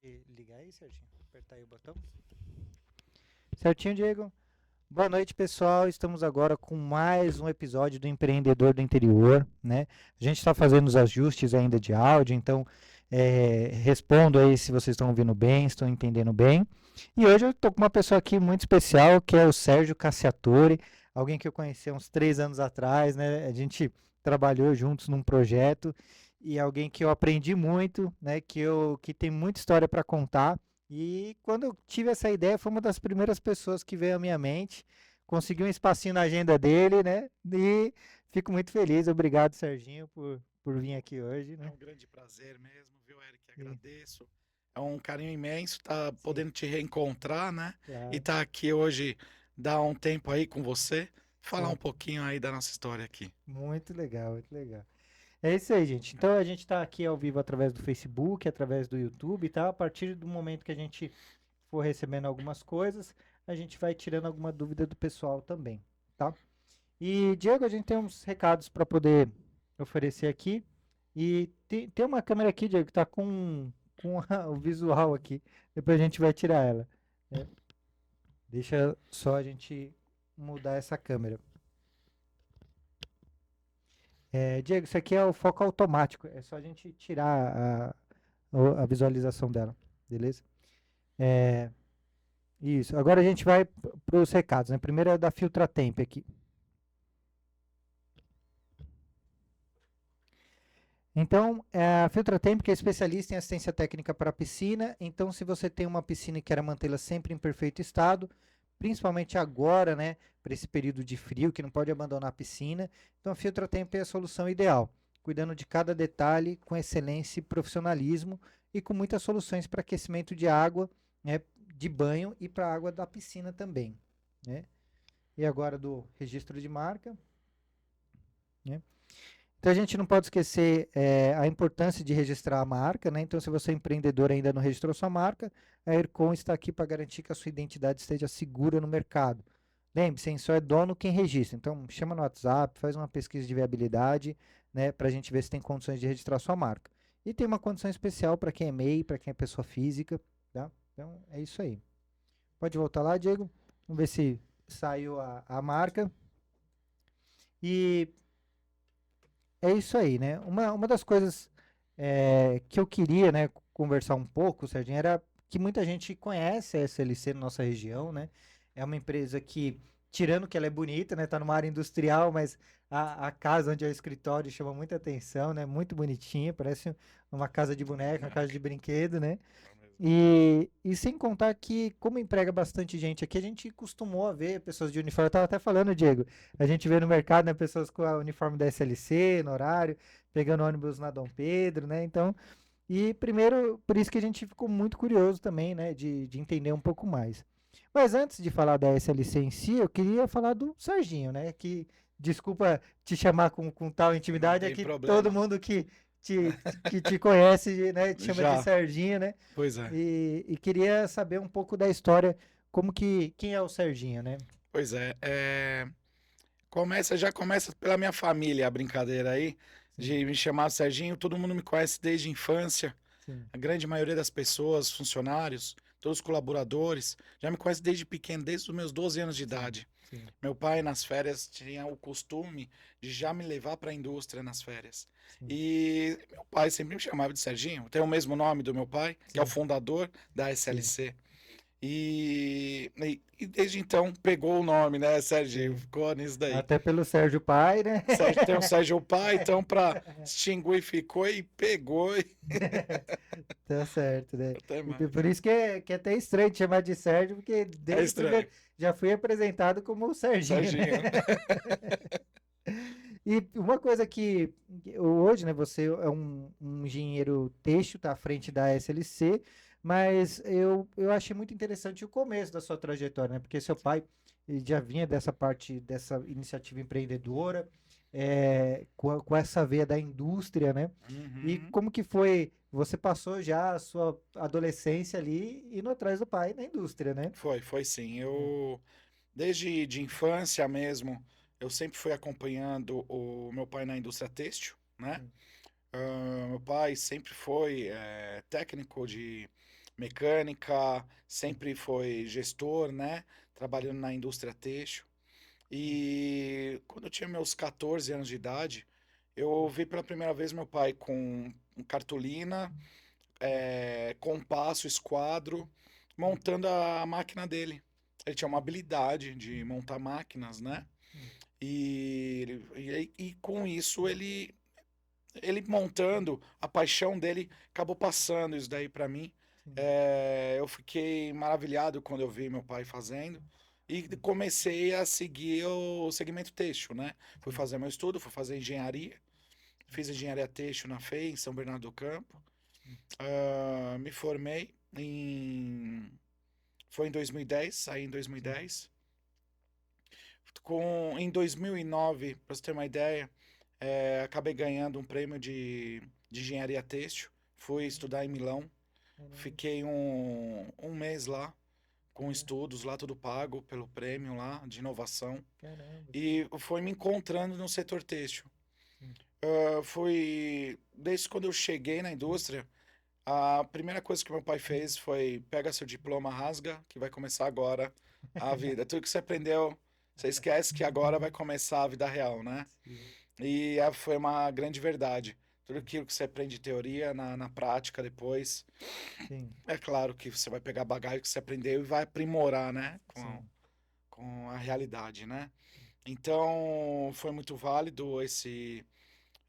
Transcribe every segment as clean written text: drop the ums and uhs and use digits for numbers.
Ligar aí, certinho. Apertar aí o botão. Certinho, Diego? Boa noite, pessoal. Estamos agora com mais um episódio do Empreendedor do Interior, né? A gente está fazendo os ajustes ainda de áudio, então respondo aí se vocês estão ouvindo bem, estão entendendo bem. E hoje eu estou com uma pessoa aqui muito especial, que é o Sérgio Cassiatore, alguém que eu conheci há uns 3 anos atrás, né? A gente trabalhou juntos num projeto e alguém que eu aprendi muito, né? Que tem muita história para contar. E quando eu tive essa ideia, foi uma das primeiras pessoas que veio à minha mente. Consegui um espacinho na agenda dele, né? E fico muito feliz. Obrigado, Serginho, por vir aqui hoje, É né? um grande prazer mesmo, viu, Eric? E, Agradeço. É um carinho imenso estar sim, podendo te reencontrar, né? E claro. estar aqui hoje, dar um tempo aí com você, falar É, um pouquinho aí da nossa história aqui. muito legal, muito legal. É isso aí, gente. Então a gente está aqui ao vivo através do Facebook, através do YouTube, tá? A partir do momento que a gente for recebendo algumas coisas, a gente vai tirando alguma dúvida do pessoal também, tá? E, Diego, a gente tem uns recados para poder oferecer aqui. E tem uma câmera aqui, Diego, que tá com o visual aqui. Depois a gente vai tirar ela. É, deixa só a gente mudar essa câmera. Diego, isso aqui é o foco automático. É só a gente tirar a visualização dela. Beleza? É, isso. Agora a gente vai para os recados, né? Primeiro é da Filtratemp aqui. Então, a Filtratemp que é especialista em assistência técnica para piscina. Então, se você tem uma piscina e quer mantê-la sempre em perfeito estado, principalmente agora, né, para esse período de frio, que não pode abandonar a piscina, então a Filtratemp é a solução ideal, cuidando de cada detalhe com excelência e profissionalismo e com muitas soluções para aquecimento de água, né, de banho e para a água da piscina também, né? E agora do registro de marca, né? Então a gente não pode esquecer a importância de registrar a marca, né? Então, se você é empreendedor e ainda não registrou sua marca, a Ercom está aqui para garantir que a sua identidade esteja segura no mercado. Lembre-se, só é dono quem registra. Então, chama no WhatsApp, faz uma pesquisa de viabilidade, né, para a gente ver se tem condições de registrar sua marca. E tem uma condição especial para quem é MEI, para quem é pessoa física, tá? Então, é isso aí. Pode voltar lá, Diego. Vamos ver se saiu a marca. E é isso aí, né? Uma das coisas que eu queria, né, conversar um pouco, Serginho, era que muita gente conhece a SLC na nossa região, né? É uma empresa que, tirando que ela é bonita, né, tá numa área industrial, mas a casa onde é o escritório chama muita atenção, né? Muito bonitinha, parece uma casa de boneca, uma casa de Boneca, brinquedo, né? é mesmo. E sem contar que, como emprega bastante gente aqui, a gente costumou a ver pessoas de uniforme. Eu tava até falando, Diego, a gente vê no mercado, né, pessoas com o uniforme da SLC no horário, pegando ônibus na Dom Pedro, né? Então, e primeiro, por isso que a gente ficou muito curioso também, né, de entender um pouco mais. Mas antes de falar da SLC em si, eu queria falar do Serginho, né? Que, desculpa te chamar com tal Não intimidade, é tem que todo problema. mundo que te conhece, né, te chama de Já, Serginho, né? pois é. E queria saber um pouco da história, quem é o Serginho, né? Pois é, já começa pela minha família a brincadeira aí, Sim, de me chamar Serginho, todo mundo me conhece desde a infância. sim, A grande maioria das pessoas, funcionários, todos os colaboradores, já me conhece desde pequeno, desde os meus 12 anos de sim, idade. sim, Meu pai, nas férias, tinha o costume de já me levar para a indústria nas férias. sim, E meu pai sempre me chamava de Serginho, tem o mesmo nome do meu pai, que é o sim, fundador da sim, SLC. E desde então pegou o nome, né, Serginho? sim. Ficou nisso daí. Até pelo Sérgio Pai, né? Tem o Sérgio Pai, então para extinguir ficou e pegou e Tá certo, né? até E mais. por isso que é até estranho te chamar de Sérgio, porque É desde o primeiro estranho. já fui apresentado como o Serginho, né? Serginho. E uma coisa que hoje, né, você é um engenheiro têxtil, tá à frente da SLC, mas eu achei muito interessante o começo da sua trajetória, né? Porque seu pai ele já vinha dessa parte, dessa iniciativa empreendedora, com essa veia da indústria, né? E Uhum. como que foi? Você passou já a sua adolescência ali indo atrás do pai na indústria, né? Foi sim. É, Desde de infância mesmo, eu sempre fui acompanhando o meu pai na indústria têxtil, né? sim, Meu pai sempre foi técnico mecânica, sempre foi gestor, né? Trabalhando na indústria têxtil. E quando eu tinha meus 14 anos de idade, eu vi pela primeira vez meu pai com cartolina, compasso, esquadro, montando a máquina dele. Ele tinha uma habilidade de montar máquinas, né? E com isso ele montando, a paixão dele acabou passando isso daí para mim. Eu fiquei maravilhado quando eu vi meu pai fazendo e comecei a seguir o segmento têxtil, né? Fui fazer meu estudo, fui fazer engenharia, fiz engenharia têxtil na FEI, em São Bernardo do Campo. Me formei foi em 2010, saí em 2010. Em 2009, para você ter uma ideia, acabei ganhando um prêmio de engenharia têxtil. Fui estudar em Milão. Fiquei um mês lá, com estudos lá, tudo pago pelo prêmio lá, de inovação. Caramba. E foi me encontrando no setor têxtil. Desde quando eu cheguei na indústria, a primeira coisa que meu pai fez foi: pega seu diploma, rasga, que vai começar agora a vida. Tudo que você aprendeu, você esquece que agora vai começar a vida real, né? Sim, E foi uma grande verdade. Tudo aquilo que você aprende de teoria, na prática depois. sim, É claro que você vai pegar a bagagem que você aprendeu e vai aprimorar, né? sim. Com a realidade, né? Então, foi muito válido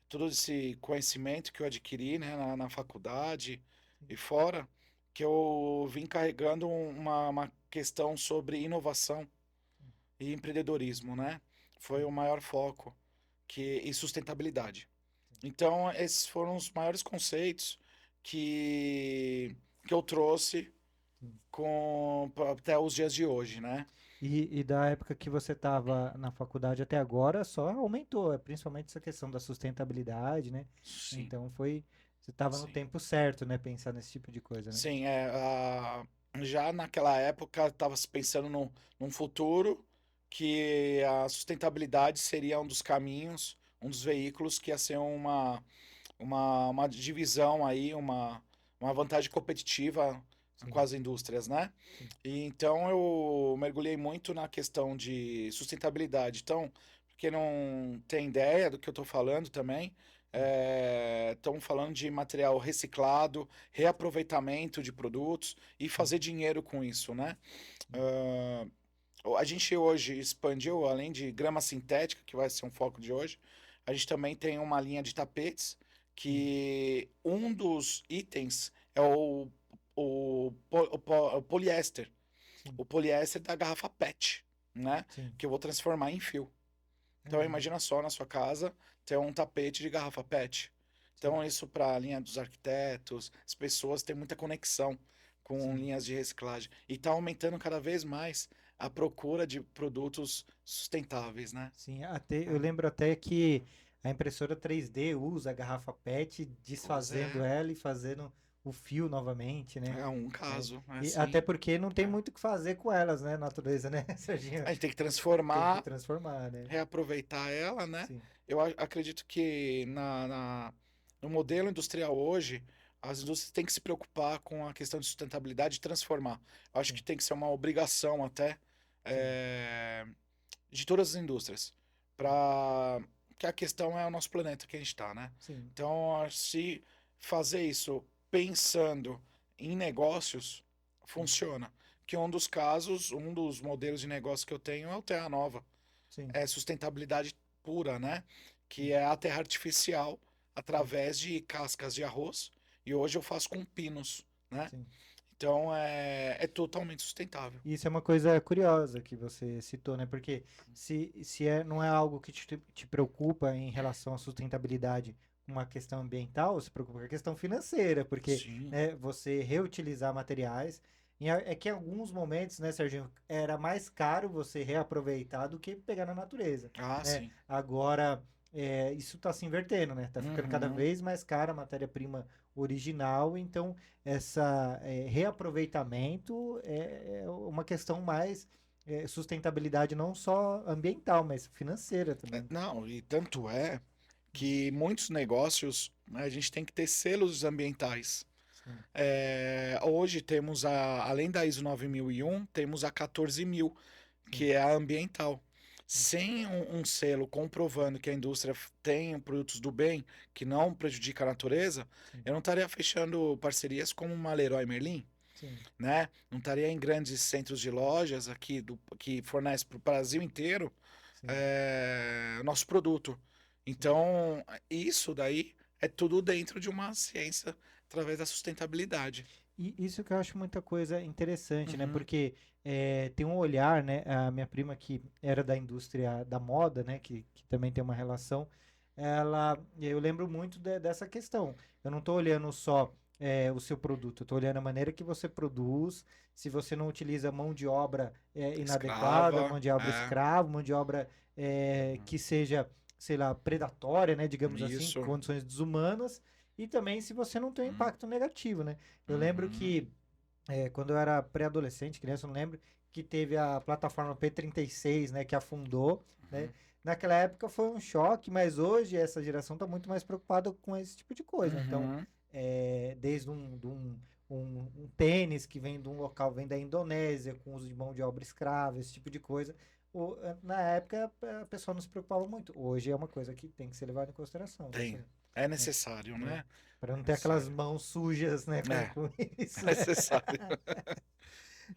todo esse conhecimento que eu adquiri, né, na faculdade e fora, que eu vim carregando uma questão sobre inovação e empreendedorismo, né? Foi o maior foco e sustentabilidade. Então, esses foram os maiores conceitos que eu trouxe até os dias de hoje, né? E da época que você estava na faculdade até agora, só aumentou, principalmente essa questão da sustentabilidade, né? Sim, Então você estava no sim. tempo certo, né? Pensar nesse tipo de coisa, né? Sim, já naquela época estava se pensando num futuro que a sustentabilidade seria um dos caminhos, um dos veículos que ia ser uma divisão aí, uma vantagem competitiva com Sim, as indústrias, né? sim, E então eu mergulhei muito na questão de sustentabilidade. Então, pra quem não tem ideia do que eu estou falando também, sim, estamos falando de material reciclado, reaproveitamento de produtos e sim, fazer dinheiro com isso, né? sim, Ah, a gente hoje expandiu, além de grama sintética, que vai ser um foco de hoje, a gente também tem uma linha de tapetes, que um dos itens é o poliéster. sim, O poliéster da garrafa PET, né? sim. Que eu vou transformar em fio. Então Caramba, imagina só na sua casa ter um tapete de garrafa PET. sim, Então isso para a linha dos arquitetos, as pessoas têm muita conexão com sim, linhas de reciclagem. E está aumentando cada vez mais a procura de produtos sustentáveis, né? sim. Eu lembro até que a impressora 3D usa a garrafa PET, Pois desfazendo é, ela e fazendo o fio novamente, né? é um É, caso, é e até assim. porque não tem É. muito o que fazer com elas, né, natureza, né, Serginho? A gente tem que Tem que transformar, transformar, né? reaproveitar ela, né? Sim, Eu acredito que no modelo industrial hoje, as indústrias têm que se preocupar com a questão de sustentabilidade e transformar. Eu acho que sim, tem que ser uma obrigação até sim, eh, de todas as indústrias, para que a questão é o nosso planeta que a gente está, né? sim, Então, se fazer isso pensando em negócios, sim, funciona. Que um dos casos, um dos modelos de negócio que eu tenho é o Terra Nova. sim, É sustentabilidade pura, né? sim, Que é a terra artificial sim, através de cascas de arroz. E hoje eu faço com pinos, né? sim. Então é totalmente sustentável. E isso é uma coisa curiosa que você citou, né? Porque não é algo que te preocupa em relação à sustentabilidade, uma questão ambiental, se preocupa com a questão financeira, porque, Sim. né, você reutilizar materiais. É que em alguns momentos, né, Serginho, era mais caro você reaproveitar do que pegar na natureza, Ah, né? sim. Agora, isso está se invertendo, né? Tá ficando cada Uhum. vez mais cara a matéria-prima original, então essa reaproveitamento é uma questão mais sustentabilidade não só ambiental, mas financeira também. Não, e tanto é que muitos negócios, né, a gente tem que ter selos ambientais. Sim. Hoje temos, além da ISO 9001, temos a 14000, Sim. que é a ambiental. Sim. Sem um selo comprovando que a indústria tem produtos do bem, que não prejudica a natureza, Sim. eu não estaria fechando parcerias como uma Leroy Merlin, Sim. né? Não estaria em grandes centros de lojas aqui que fornece para o Brasil inteiro Sim. nosso produto. Sim. Então, isso daí é tudo dentro de uma ciência através da sustentabilidade. E isso que eu acho muita coisa interessante, né? Uhum, Porque tem um olhar, né? A minha prima que era da indústria da moda, né? Que também tem uma relação. Eu lembro muito dessa questão. Eu não estou olhando só o seu produto, eu estou olhando a maneira que você produz. Se você não utiliza mão de obra inadequada, escrava, mão de obra escrava, mão de obra uhum, que seja, sei lá, predatória, né? Digamos assim, isso, condições desumanas. E também se você não tem um uhum, impacto negativo, né? Eu lembro uhum, que quando eu era pré-adolescente, criança, eu não lembro, que teve a plataforma P36, né, que afundou, né? uhum, Naquela época foi um choque, mas hoje essa geração está muito mais preocupada com esse tipo de coisa, né? Então, uhum. desde um tênis que vem de um local, vem da Indonésia, com uso de mão de obra escrava, esse tipo de coisa. Na época a pessoa não se preocupava muito. Hoje é uma coisa que tem que ser levada em consideração. Tem. É Né? necessário, É, né? para não ter aquelas Necessário. mãos sujas, né, É, com é isso. necessário.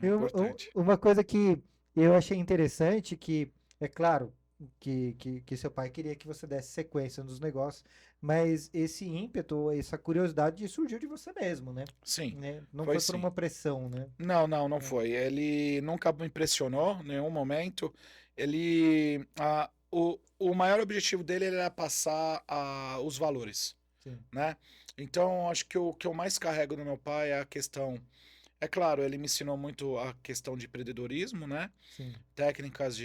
É importante. Uma coisa que eu achei interessante, que é claro que seu pai queria que você desse sequência nos negócios, mas esse ímpeto, essa curiosidade surgiu de você mesmo, né? Sim, Não foi foi por sim. uma pressão, né? Não É, foi. Ele nunca me impressionou em nenhum momento. O maior objetivo dele era passar os valores, sim, né? Então, acho que o que eu mais carrego do meu pai é a questão. É claro, ele me ensinou muito a questão de empreendedorismo, né? sim, Técnicas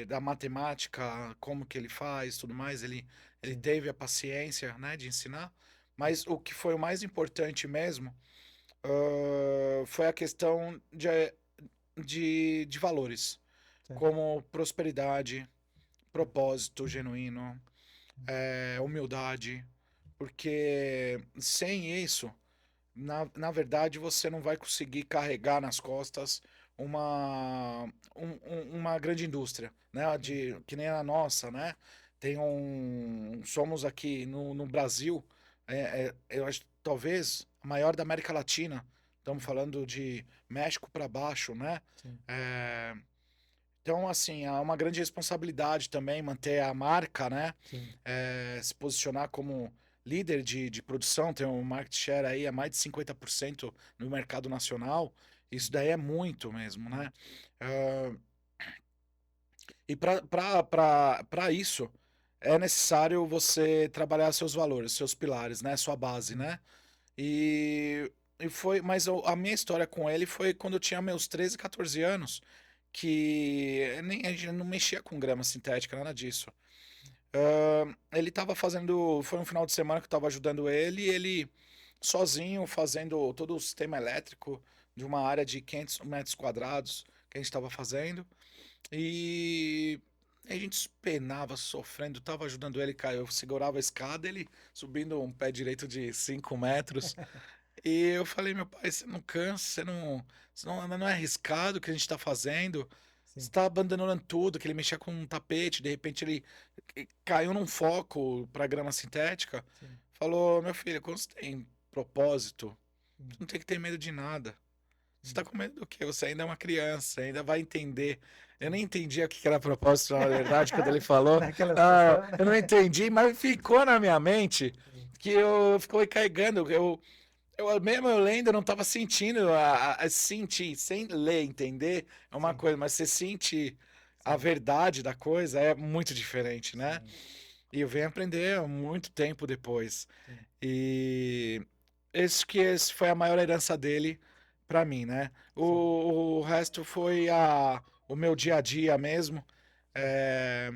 da matemática, como que ele faz, tudo mais. Ele sim, teve a paciência, né, de ensinar. Mas o que foi o mais importante mesmo foi a questão de valores, sim, como prosperidade, propósito genuíno, humildade, porque sem isso, na verdade, você não vai conseguir carregar nas costas uma grande indústria, né? sim, Que nem a nossa, né? Somos aqui no Brasil, eu acho talvez a maior da América Latina. Estamos falando de México para baixo, né? sim, É, então, assim, há uma grande responsabilidade também manter a marca, né? sim, Se posicionar como líder de produção, tem um market share aí a mais de 50% no mercado nacional. Isso sim, daí é muito mesmo, sim, né? Ah, e para isso é necessário você trabalhar seus valores, seus pilares, né? Sua base, sim, né? E, mas a minha história com ele foi quando eu tinha meus 13, 14 anos, que nem a gente não mexia com grama sintética, nada disso. Ele estava fazendo, foi um final de semana que eu estava ajudando ele, e ele sozinho fazendo todo o sistema elétrico de uma área de 500 metros quadrados que a gente estava fazendo. E a gente penava, sofrendo, tava ajudando ele, cara. Eu segurava a escada, ele subindo um pé direito de 5 metros. E eu falei, meu pai, você não cansa, não é arriscado o que a gente tá fazendo. Você sim, tá abandonando tudo, que ele mexia com um tapete, de repente ele caiu num foco para grama sintética. sim, Falou, meu filho, quando você tem propósito, sim, você não tem que ter medo de nada. Você sim, tá com medo do quê? Você ainda é uma criança, ainda vai entender. Eu sim. nem entendia o que era propósito, na verdade, quando ele falou. Naquela Ah, situação, eu não né? entendi, mas ficou na minha mente Sim, que eu ficou carregando. Mesmo eu lendo, eu não estava sentindo a sentir, sem ler, entender é uma sim, coisa, mas você sentir a sim, verdade da coisa é muito diferente, né? sim, E eu venho aprender há muito tempo depois. sim, E esse foi a maior herança dele para mim, né? sim, O resto foi o meu dia a dia mesmo, sim, é,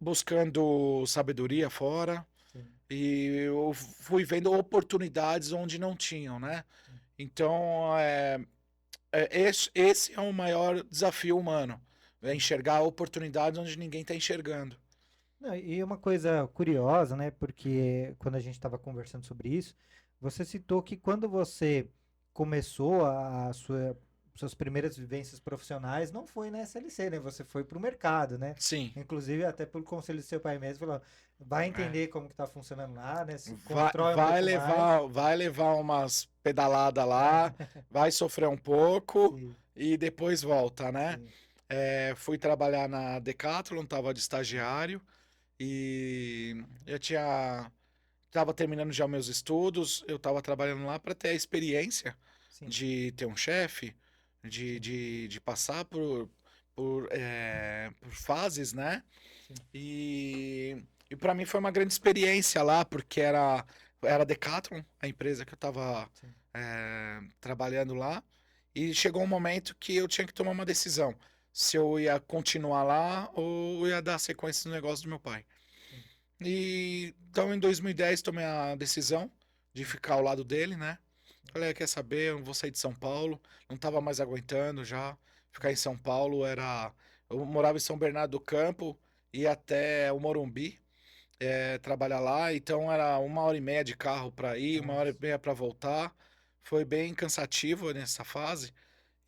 buscando sabedoria fora. sim, E eu fui vendo oportunidades onde não tinham, né? sim. Então, esse é o maior desafio humano, é Sim. enxergar oportunidades onde ninguém está enxergando. Não, e uma coisa curiosa, né? Uhum, Porque quando a gente estava conversando sobre isso, Você citou que quando você começou suas primeiras vivências profissionais, não foi na SLC, né? Você foi para o mercado, né? Sim, Inclusive, até pelo conselho do seu pai mesmo, falou, vai é. entender como que tá funcionando lá, né? Se Vai, constrói um pouco mais. vai levar umas pedaladas lá, vai sofrer um pouco Sim, e depois volta, né? sim, Fui trabalhar na Decathlon, tava de estagiário e eu tava terminando já meus estudos, eu tava trabalhando lá para ter a experiência sim, de ter um chefe, sim, de passar por fases, né? sim, E para mim foi uma grande experiência lá, porque era Decathlon, a empresa que eu estava sim, trabalhando lá, e chegou um momento que eu tinha que tomar uma decisão, se eu ia continuar lá ou ia dar sequência no negócio do meu pai. sim, E então em 2010 tomei a decisão de sim, ficar ao lado dele, né? Falei, quer saber, eu não vou sair de São Paulo, não estava mais aguentando já. Ficar em São Paulo era. Eu morava em São Bernardo do Campo, ia até o Morumbi, trabalhar lá, então era 1 hora e meia de carro para ir, uma hora e nossa, meia para voltar. Foi bem cansativo nessa fase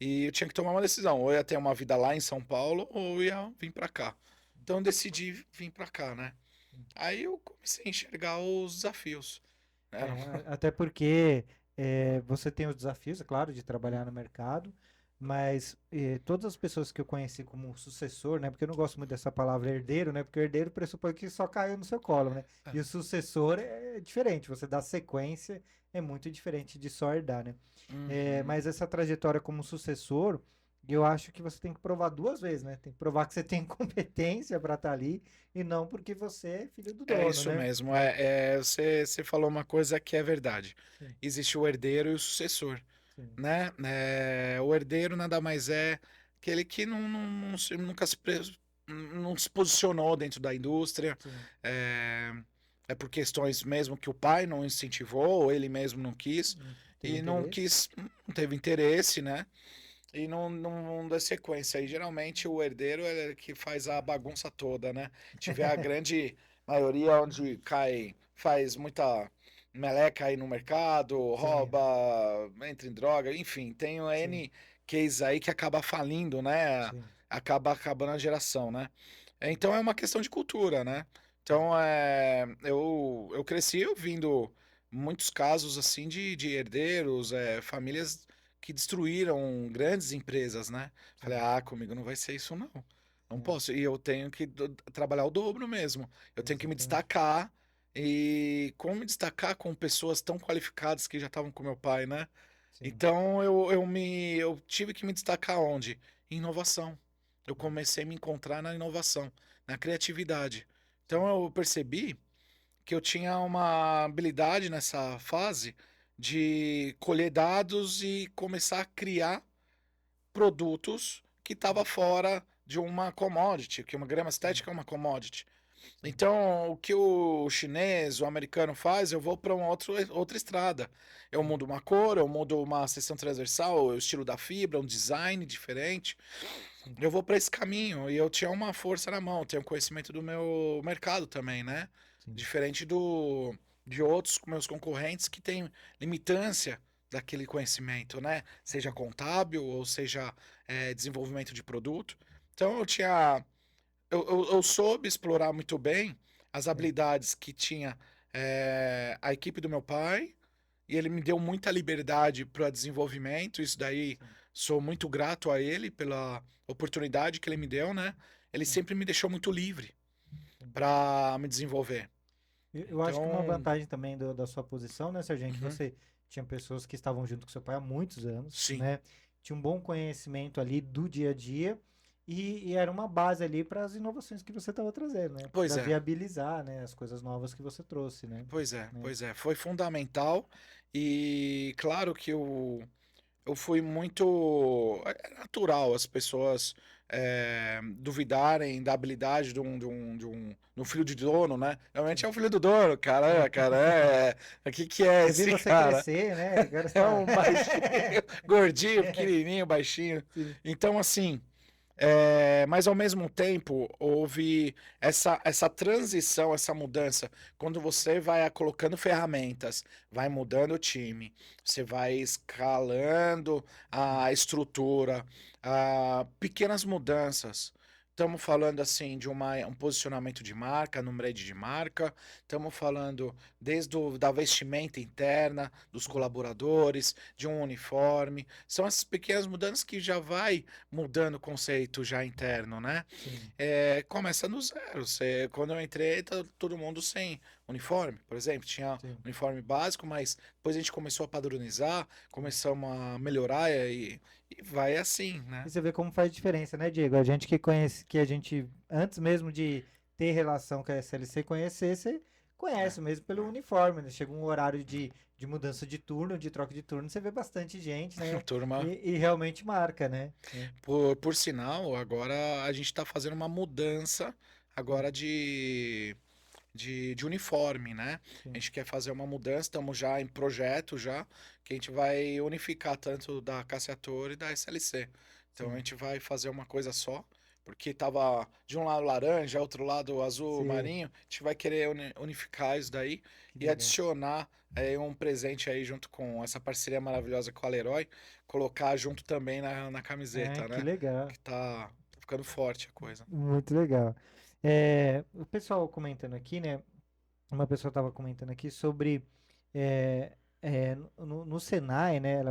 e eu tinha que tomar uma decisão, ou ia ter uma vida lá em São Paulo, ou ia vir para cá. Então eu decidi vir para cá, né? sim. Aí eu comecei a enxergar os desafios. Era... Até porque você tem os desafios, é claro, de trabalhar no mercado, mas todas as pessoas que eu conheci como sucessor, né? Porque eu não gosto muito dessa palavra herdeiro, né? Porque o herdeiro pressupõe que só caiu no seu colo, né? E o sucessor é diferente, você dá sequência, é muito diferente de só herdar, né? Uhum. Mas essa trajetória como sucessor, eu acho que você tem que provar duas vezes, né? Tem que provar que você tem competência para estar ali e não porque você é filho do É dono, isso né? mesmo. Você falou uma coisa que é verdade. Sim, Existe o herdeiro e o sucessor, sim, né? O herdeiro nada mais é aquele que nunca não se posicionou dentro da indústria. sim. É, é por questões mesmo que o pai não incentivou, ou ele mesmo não quis, Não teve e não interesse? quis, não teve interesse, né? E não dá sequência. E geralmente o herdeiro é que faz a bagunça toda, né? Tiver a grande maioria onde cai, faz muita meleca aí no mercado, Sim, rouba, entra em droga, enfim, tem um sim, N case aí que acaba falindo, né? sim, Acaba acabando a geração, né? Então é uma questão de cultura, né? sim, Então eu cresci ouvindo muitos casos assim de herdeiros, famílias que destruíram grandes empresas, né? Falei, sim, comigo não vai ser isso não. Não é, posso. E eu tenho que trabalhar o dobro mesmo. Eu tenho que me exatamente. destacar. E como me destacar com pessoas tão qualificadas que já estavam com meu pai, né? Sim, Então eu tive que me destacar onde? Em inovação. Eu comecei a me encontrar na inovação, na criatividade. sim, Então eu percebi que eu tinha uma habilidade nessa fase de colher dados e começar a criar produtos que estava sim, fora de uma commodity, que uma grama sim, estética é uma commodity. sim, Então, o que o chinês, o americano faz, eu vou para outra estrada. Eu sim, mudo uma cor, eu mudo uma seção transversal, o estilo da fibra, um design diferente. sim, Eu vou para esse caminho e eu tinha uma força na mão, tenho conhecimento do meu mercado também, né? sim, Diferente de outros meus concorrentes que têm limitância daquele conhecimento, né? Seja sim, contábil ou seja desenvolvimento de produto. Então eu soube explorar muito bem as sim, habilidades que tinha a equipe do meu pai e ele me deu muita liberdade para desenvolvimento. Isso daí sim, sou muito grato a ele pela oportunidade que ele me deu, né? Ele sim, sempre me deixou muito livre sim. para me desenvolver. Eu acho que uma Então, vantagem também da sua posição, né, Serginho, é que uhum, você tinha pessoas que estavam junto com seu pai há muitos anos, sim, né? Tinha um bom conhecimento ali do dia a dia e era uma base ali para as inovações que você estava trazendo, né? pois Para é, viabilizar, né, as coisas novas que você trouxe, né? Né? pois é, foi fundamental e claro que eu fui muito. É natural as pessoas duvidarem da habilidade de um filho de dono, né? Realmente Sim. é um filho do dono, cara. O que que é Eu vi esse você cara? crescer, né? Agora É está. um baixinho, gordinho, pequenininho, baixinho. Sim, Então, assim, Mas ao mesmo tempo houve essa transição, essa mudança. Quando você vai colocando ferramentas, vai mudando o time, você vai escalando a estrutura, pequenas mudanças. Estamos falando assim de um posicionamento de marca, no brand de marca. Estamos falando da vestimenta interna dos Sim, colaboradores, de um uniforme. São essas pequenas mudanças que já vai mudando o conceito já interno, né? sim, Começa no zero. Quando eu entrei, tá todo mundo sem uniforme, por exemplo. Tinha sim. uniforme básico, mas depois a gente começou a padronizar, Sim. começamos a melhorar e vai assim, E né? você vê como faz diferença, né, Diego? A gente que conhece, que a gente, antes mesmo de ter relação com a SLC, conhecer, você É, conhece mesmo pelo uniforme, né? Chega um horário de mudança de turno, de troca de turno, você vê bastante gente, né? turma. E realmente marca, né? É, Por sinal, agora a gente está fazendo uma mudança sim, agora de uniforme, né? A sim, gente quer fazer uma mudança, estamos já em projeto já, que a gente vai unificar tanto da Cassiator e da SLC. Então a sim, gente vai fazer uma coisa só, porque tava de um lado laranja, outro lado azul sim, marinho, a gente vai querer unificar isso daí que e legal. adicionar um presente aí junto com essa parceria maravilhosa com a Leroy, colocar junto também na É, camiseta, que né? legal. Que tá ficando forte a coisa. Muito legal. É, o pessoal comentando aqui, né? Uma pessoa estava comentando aqui sobre no Senai, né?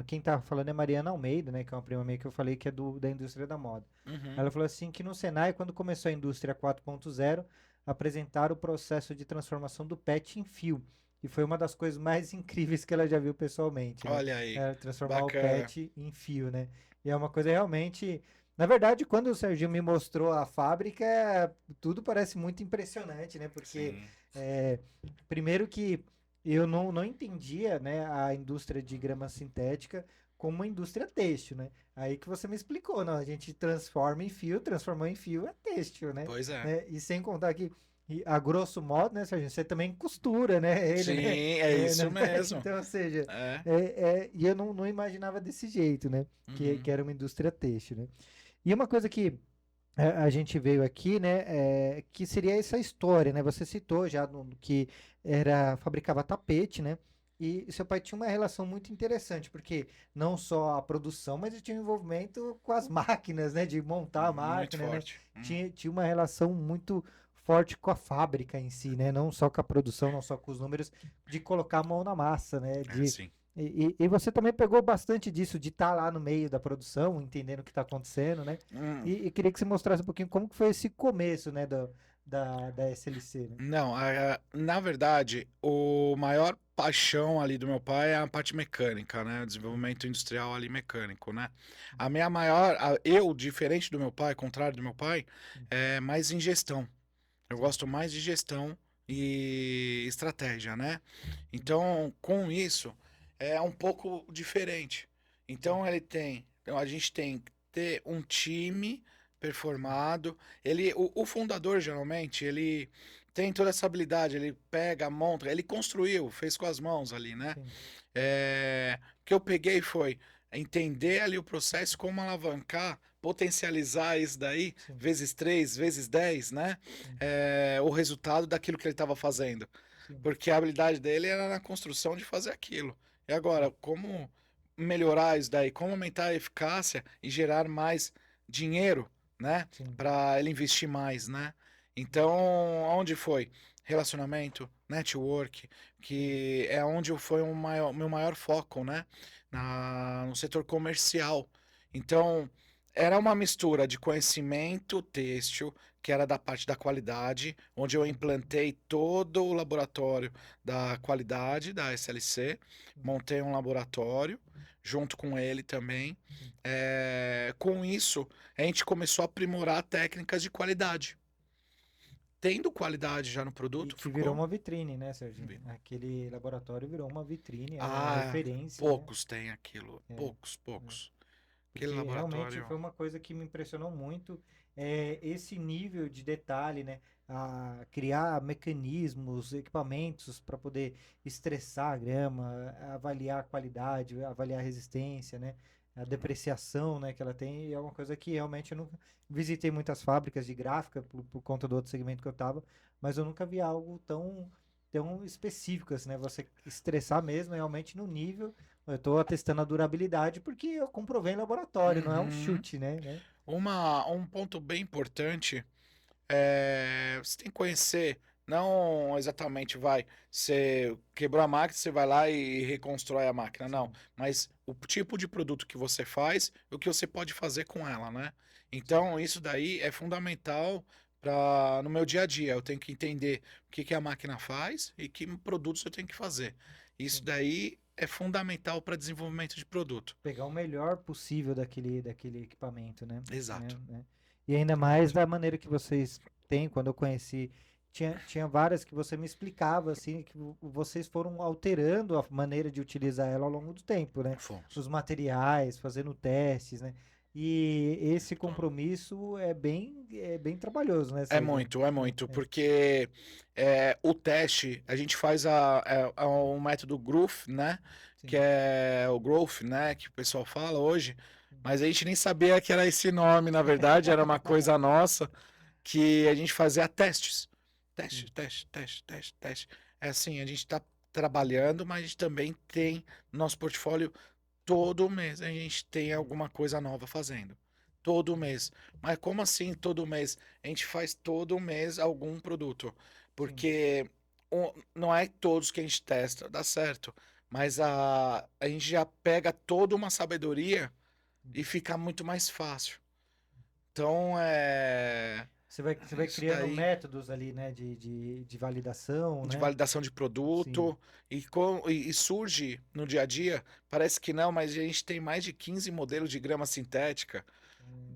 Quem tá falando é Mariana Almeida, né? Que é uma prima minha que eu falei que é da indústria da moda. Uhum. Ela falou assim que no Senai, quando começou a indústria 4.0, apresentaram o processo de transformação do PET em fio. E foi uma das coisas mais incríveis que ela já viu pessoalmente, né? Olha aí, Transformar o bacana. PET em fio, né? E é uma coisa realmente. Na verdade, quando o Serginho me mostrou a fábrica, tudo parece muito impressionante, né? Porque, Sim. é, primeiro que eu não entendia, né, a indústria de grama sintética como uma indústria têxtil, né? Aí que você me explicou, não, a gente transforma em fio, transformou em fio é têxtil, né? Pois é. E sem contar que, a grosso modo, né, Serginho, você também costura, né, ele, né? Sim, é isso No PET, mesmo. então, ou seja, É. e eu não imaginava desse jeito, né? Que Uhum. era uma indústria têxtil, né? E uma coisa que a gente veio aqui, né, que seria essa história, né? Você citou já que fabricava tapete, né? E seu pai tinha uma relação muito interessante, porque não só a produção, mas ele tinha um envolvimento com as máquinas, né? De montar a Muito máquina, né? forte. Tinha uma relação muito forte com a fábrica em si, né? Não só com a produção, não só com os números, de colocar a mão na massa, né? É, sim. E você também pegou bastante disso, de estar lá no meio da produção, entendendo o que está acontecendo, né? Hum, E queria que você mostrasse um pouquinho como que foi esse começo, né, da SLC, né? Não, na verdade, o maior paixão ali do meu pai é a parte mecânica, né? O Sim, desenvolvimento industrial ali mecânico, né? sim, A minha maior, eu, diferente do meu pai, contrário do meu pai, sim, é mais em gestão. Eu sim, gosto mais de gestão e estratégia, né? Então, com isso, é um pouco diferente. sim, Então, a gente tem que ter um time sim, performado. O fundador, geralmente, ele tem toda essa habilidade. Ele pega, monta, ele construiu, fez com as mãos ali, né? sim, O que eu peguei foi entender ali o processo, como alavancar, potencializar isso daí, sim, vezes 3, vezes 10, né? sim, O resultado daquilo que ele estava fazendo. sim, Porque a habilidade dele era na construção de fazer aquilo. E sim, agora, como melhorar isso daí? Como aumentar a eficácia e gerar mais dinheiro, né? sim, Para ele investir mais, né? Então, onde foi? Relacionamento, network, sim, que é onde foi meu maior foco, né? No setor comercial. Então, era uma mistura de conhecimento têxtil, que era da parte da qualidade, onde eu sim, implantei todo o laboratório da qualidade da SLC, sim, montei um laboratório junto com ele também. sim. Com isso, a gente começou a aprimorar técnicas de qualidade. Tendo qualidade já no E produto, que virou ficou. uma vitrine, né, Serginho? Aquele laboratório virou uma vitrine, é uma Ah, referência, né? poucos têm aquilo. É, Poucos, é. poucos. Aquele Porque realmente laboratório. foi uma coisa que me impressionou muito, esse nível de detalhe, né? A criar mecanismos, equipamentos para poder estressar a grama, avaliar a qualidade, avaliar a resistência, né? a depreciação, né, que ela tem, é uma coisa que realmente eu nunca visitei muitas fábricas de gráfica por conta do outro segmento que eu tava, mas eu nunca vi algo tão específico assim, né? Você estressar mesmo realmente no nível. Eu tô testando a durabilidade porque eu comprovei em laboratório, não é um Uhum. chute, né? Um ponto bem importante é você tem que conhecer, não exatamente você quebrou a máquina, você vai lá e reconstrói a máquina, não, Sim, mas o tipo de produto que você faz, o que você pode fazer com ela, né? sim, Então, isso daí é fundamental para no meu dia a dia. Eu tenho que entender o que que a máquina faz e que produtos eu tenho que fazer. Isso sim. daí é fundamental para desenvolvimento de produto. Pegar o melhor possível daquele equipamento, né? Exato. Né? E ainda mais Exato. da maneira que vocês têm, quando eu conheci, tinha várias que você me explicava, assim, que vocês foram alterando a maneira de utilizar ela ao longo do tempo, né? Fomos. Os materiais, fazendo testes, né? E esse compromisso é bem trabalhoso, né, Sérgio? É muito, porque o teste, a gente faz um método Groove, né? Que Sim. é o Growth, né? Que o pessoal fala hoje, mas a gente nem sabia que era esse nome, na verdade, era uma coisa nossa, que a gente fazia testes. Sim, Teste, teste, teste, teste, teste. É assim, a gente está trabalhando, mas a gente também tem no nosso portfólio todo mês a gente tem alguma coisa nova fazendo. Todo mês. Mas como assim todo mês? A gente faz todo mês algum produto. sim, Porque não é todos que a gente testa, dá certo. Mas a gente já pega toda uma sabedoria sim. e fica muito mais fácil. Então, Você vai isso criando daí métodos ali, né, de validação, de né? validação de Sim. produto e surge no dia a dia, parece que não, mas a gente tem mais de 15 modelos de grama sintética.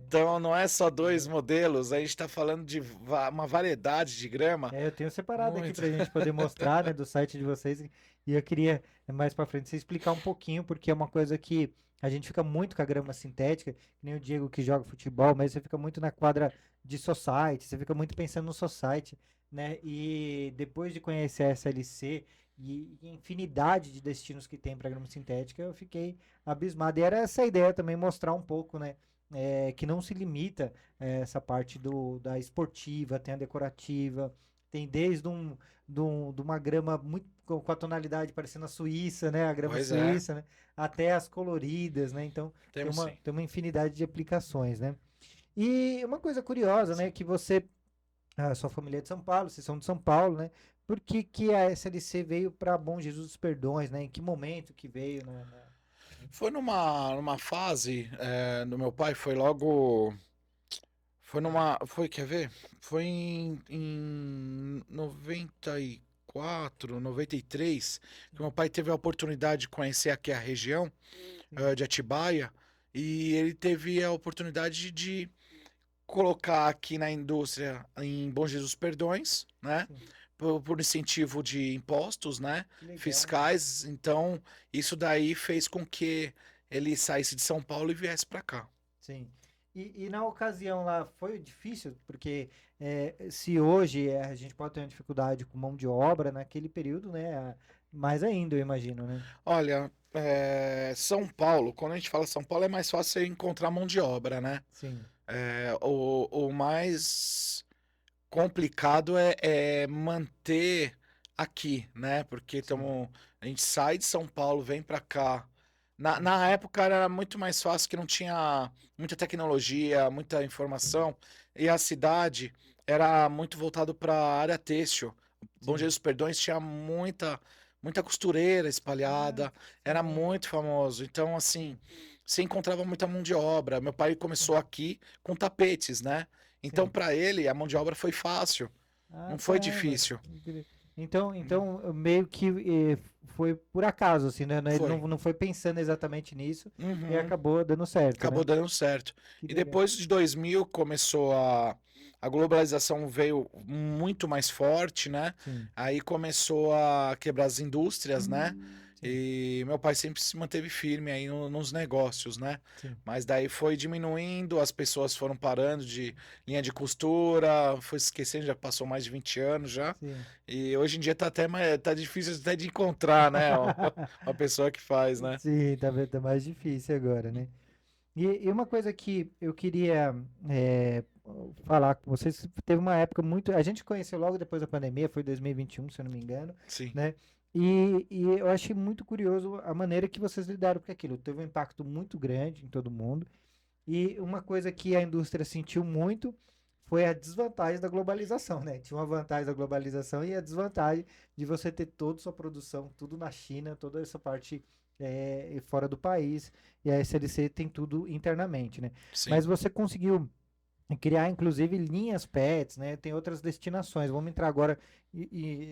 Então não é só dois Legal. modelos, a gente está falando de uma variedade de grama. Eu tenho separado aqui Muito. pra gente poder mostrar, né, do site de vocês. E eu queria, mais pra frente, você explicar um pouquinho, porque é uma coisa que a gente fica muito com a grama sintética, que nem o Diego que joga futebol, mas você fica muito na quadra de society, você fica muito pensando no society, né? E depois de conhecer a SLC e infinidade de destinos que tem para grama sintética, eu fiquei abismado. E era essa a ideia também, mostrar um pouco, né? Que não se limita essa parte da esportiva, tem a decorativa, tem desde de uma grama muito com a tonalidade parecendo a Suíça, né? A grama Pois é, Suíça, né? Até as coloridas, né? Então tem temos uma, sim. tem uma infinidade de aplicações, né? E uma coisa curiosa, né? Que a sua família é de São Paulo, vocês são de São Paulo, né? Por que a SLC veio para Bom Jesus dos Perdões, né? Em que momento que veio, né? Foi numa fase do meu pai, foi logo. Quer ver? Foi em 94, 93, que meu pai teve a oportunidade de conhecer aqui a região Sim, de Atibaia, e ele teve a oportunidade de colocar aqui na indústria em Bom Jesus Perdões, né? sim. Por incentivo de impostos, né? Que legal, né? Fiscais. Então, isso daí fez com que ele saísse de São Paulo e viesse para cá. Sim. E na ocasião lá foi difícil, porque se hoje a gente pode ter uma dificuldade com mão de obra, naquele período, né? Mais ainda, eu imagino, né? Olha, São Paulo, quando a gente fala São Paulo, é mais fácil você encontrar mão de obra, né? Sim, O mais complicado é manter aqui, né? Porque sim, a gente sai de São Paulo, vem para cá. sim, Na época era muito mais fácil, que não tinha muita tecnologia, muita sim, informação, e a cidade era muito voltado para a área têxtil. Bom sim. Jesus Perdões tinha muita costureira Ah, espalhada, que era legal. muito famoso. Então, assim, Sim, você encontrava muita mão de obra. Meu pai sim, começou aqui com tapetes, né? Então, sim. para ele, a mão de obra foi fácil, Ah, não foi caramba. difícil. Então meio que foi por acaso, assim, né? Ele Foi. não foi pensando exatamente nisso e Uhum. acabou dando certo, Acabou né? dando certo. Que E legal. depois de 2000 começou a globalização veio muito mais forte, né? Sim, Aí começou a quebrar as indústrias, né? sim, E meu pai sempre se manteve firme aí nos negócios, né? sim, Mas daí foi diminuindo, as pessoas foram parando de linha de costura, foi se esquecendo, já passou mais de 20 anos já. sim. E hoje em dia tá até tá difícil até de encontrar, né? Uma pessoa que faz, né? Sim, tá mais difícil agora, né? E uma coisa que eu queria é, falar com vocês, teve uma época muito. A gente conheceu logo depois da pandemia, foi 2021, se eu não me engano, Sim, né? E eu achei muito curioso a maneira que vocês lidaram com aquilo. Teve um impacto muito grande em todo mundo. E uma coisa que a indústria sentiu muito foi a desvantagem da globalização, né? Tinha uma vantagem da globalização e a desvantagem de você ter toda a sua produção, tudo na China, toda essa parte fora do país, e a SLC tem tudo internamente, né? sim. Mas você conseguiu criar, inclusive, linhas pets, né? Tem outras destinações. Vamos entrar agora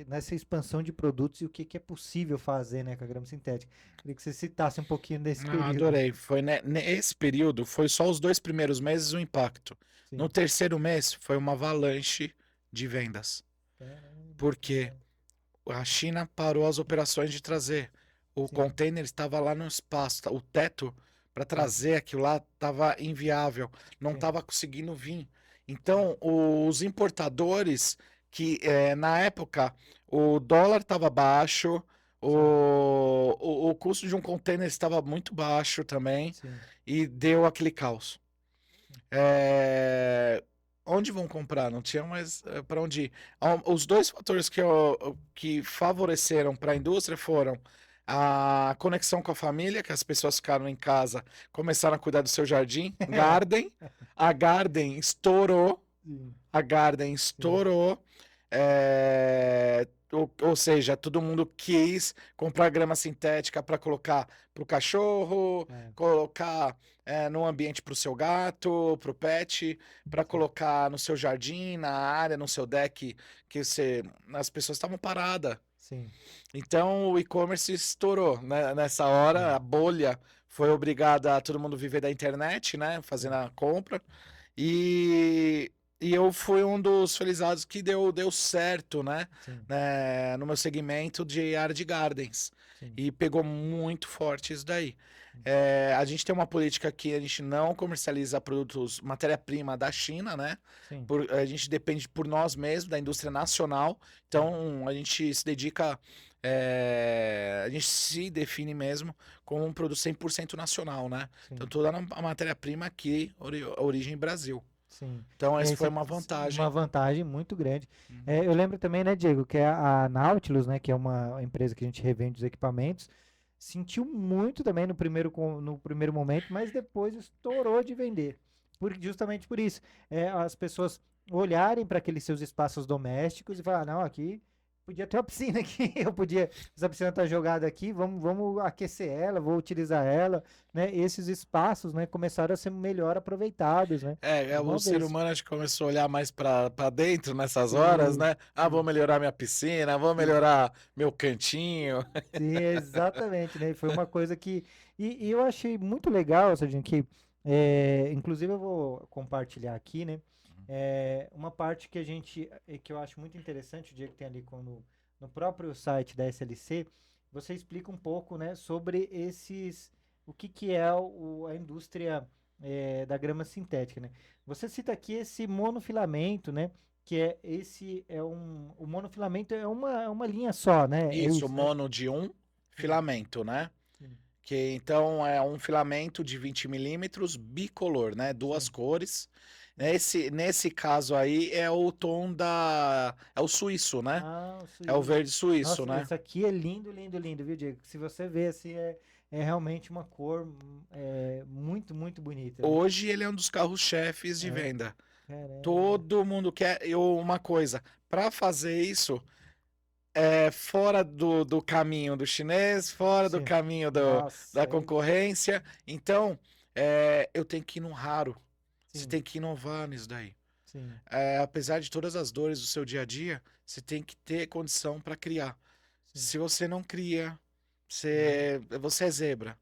nessa expansão de produtos e o que, que é possível fazer, né, com a grama sintética. Queria que você citasse um pouquinho desse Ah, período. adorei. Foi nesse período, foi só os 2 primeiros meses o impacto. No Sim. terceiro mês, foi uma avalanche de vendas. Caramba, que Porque legal. a China parou as operações de trazer. O Sim, container estava lá no espaço, o teto para sim, trazer aquilo lá estava inviável, não sim, estava conseguindo vir. sim, Então, os importadores que na época o dólar estava baixo, sim, o custo de um container estava muito baixo também sim, e deu aquele caos. sim. É, onde vão comprar? Não tinha mais para onde ir. Os dois fatores que favoreceram para a indústria foram a conexão com a família, que as pessoas ficaram em casa, começaram a cuidar do seu jardim, Garden. A Garden estourou. Sim, A Garden sim, estourou. Ou seja, todo mundo quis comprar grama sintética para colocar para o cachorro, é, colocar no ambiente para o seu gato, para o pet, para sim, colocar no seu jardim, na área, no seu deck, que as pessoas estavam paradas. sim, Então o e-commerce estourou, né? Nessa hora, sim, a bolha foi obrigada a todo mundo viver da internet, né? Fazendo sim, a compra. E, e eu fui um dos felizados que deu certo, né? sim, No meu segmento de área de gardens. sim, E pegou muito forte isso daí. sim, A gente tem uma política que a gente não comercializa produtos, matéria-prima da China, né? sim, A gente depende por nós mesmos, da indústria nacional. sim, Então, a gente se dedica, a gente se define mesmo como um produto 100% nacional, né? Então, sim, toda a matéria-prima aqui, origem Brasil. sim. Então, E essa aí foi você uma uma vantagem. vantagem muito grande. Uhum. Eu lembro também, né, Diego, que a Nautilus, né, que é uma empresa que a gente revende os equipamentos, sentiu muito também no primeiro momento, mas depois estourou de vender. Justamente por isso. As pessoas olharem para aqueles seus espaços domésticos e falar, não, aqui podia ter uma piscina aqui, essa piscina está jogada aqui, vamos aquecer ela, vou utilizar ela, né? Esses espaços, né, começaram a ser melhor aproveitados, né? De O uma ser vez. humano acho que começou a olhar mais para dentro nessas horas, Sim, né? Ah, vou sim, melhorar minha piscina, vou sim. melhorar meu cantinho. Sim, exatamente, né? Foi uma coisa que. E eu achei muito legal, Sardinha, que. Inclusive eu vou compartilhar aqui, né? Uma parte que que eu acho muito interessante, o dia que tem ali no próprio site da SLC, você explica um pouco, né, sobre o que que é a indústria da grama sintética, né? Você cita aqui esse monofilamento, né? Que o monofilamento é uma linha só, né? É Isso, isso, né? mono de um Sim, filamento, né? sim, Que então é um filamento de 20 milímetros bicolor, né? Duas sim, cores. sim. Nesse caso aí é o tom é o suíço, né? Ah, o É o suíço. verde suíço, Nossa, né? esse aqui é lindo, lindo, lindo, viu, Diego? Se você ver assim, é realmente uma cor muito, muito bonita, viu? Hoje ele é um dos carros-chefes de É, venda. caramba. Todo mundo quer. Uma coisa, para fazer isso, fora do caminho do chinês, fora do Sim. caminho da Nossa, concorrência. Então, eu tenho que ir no raro. Você sim, tem que inovar nisso daí. sim, Apesar de todas as dores do seu dia a dia, você tem que ter condição para criar. sim, Se você não cria, uhum, você é zebra.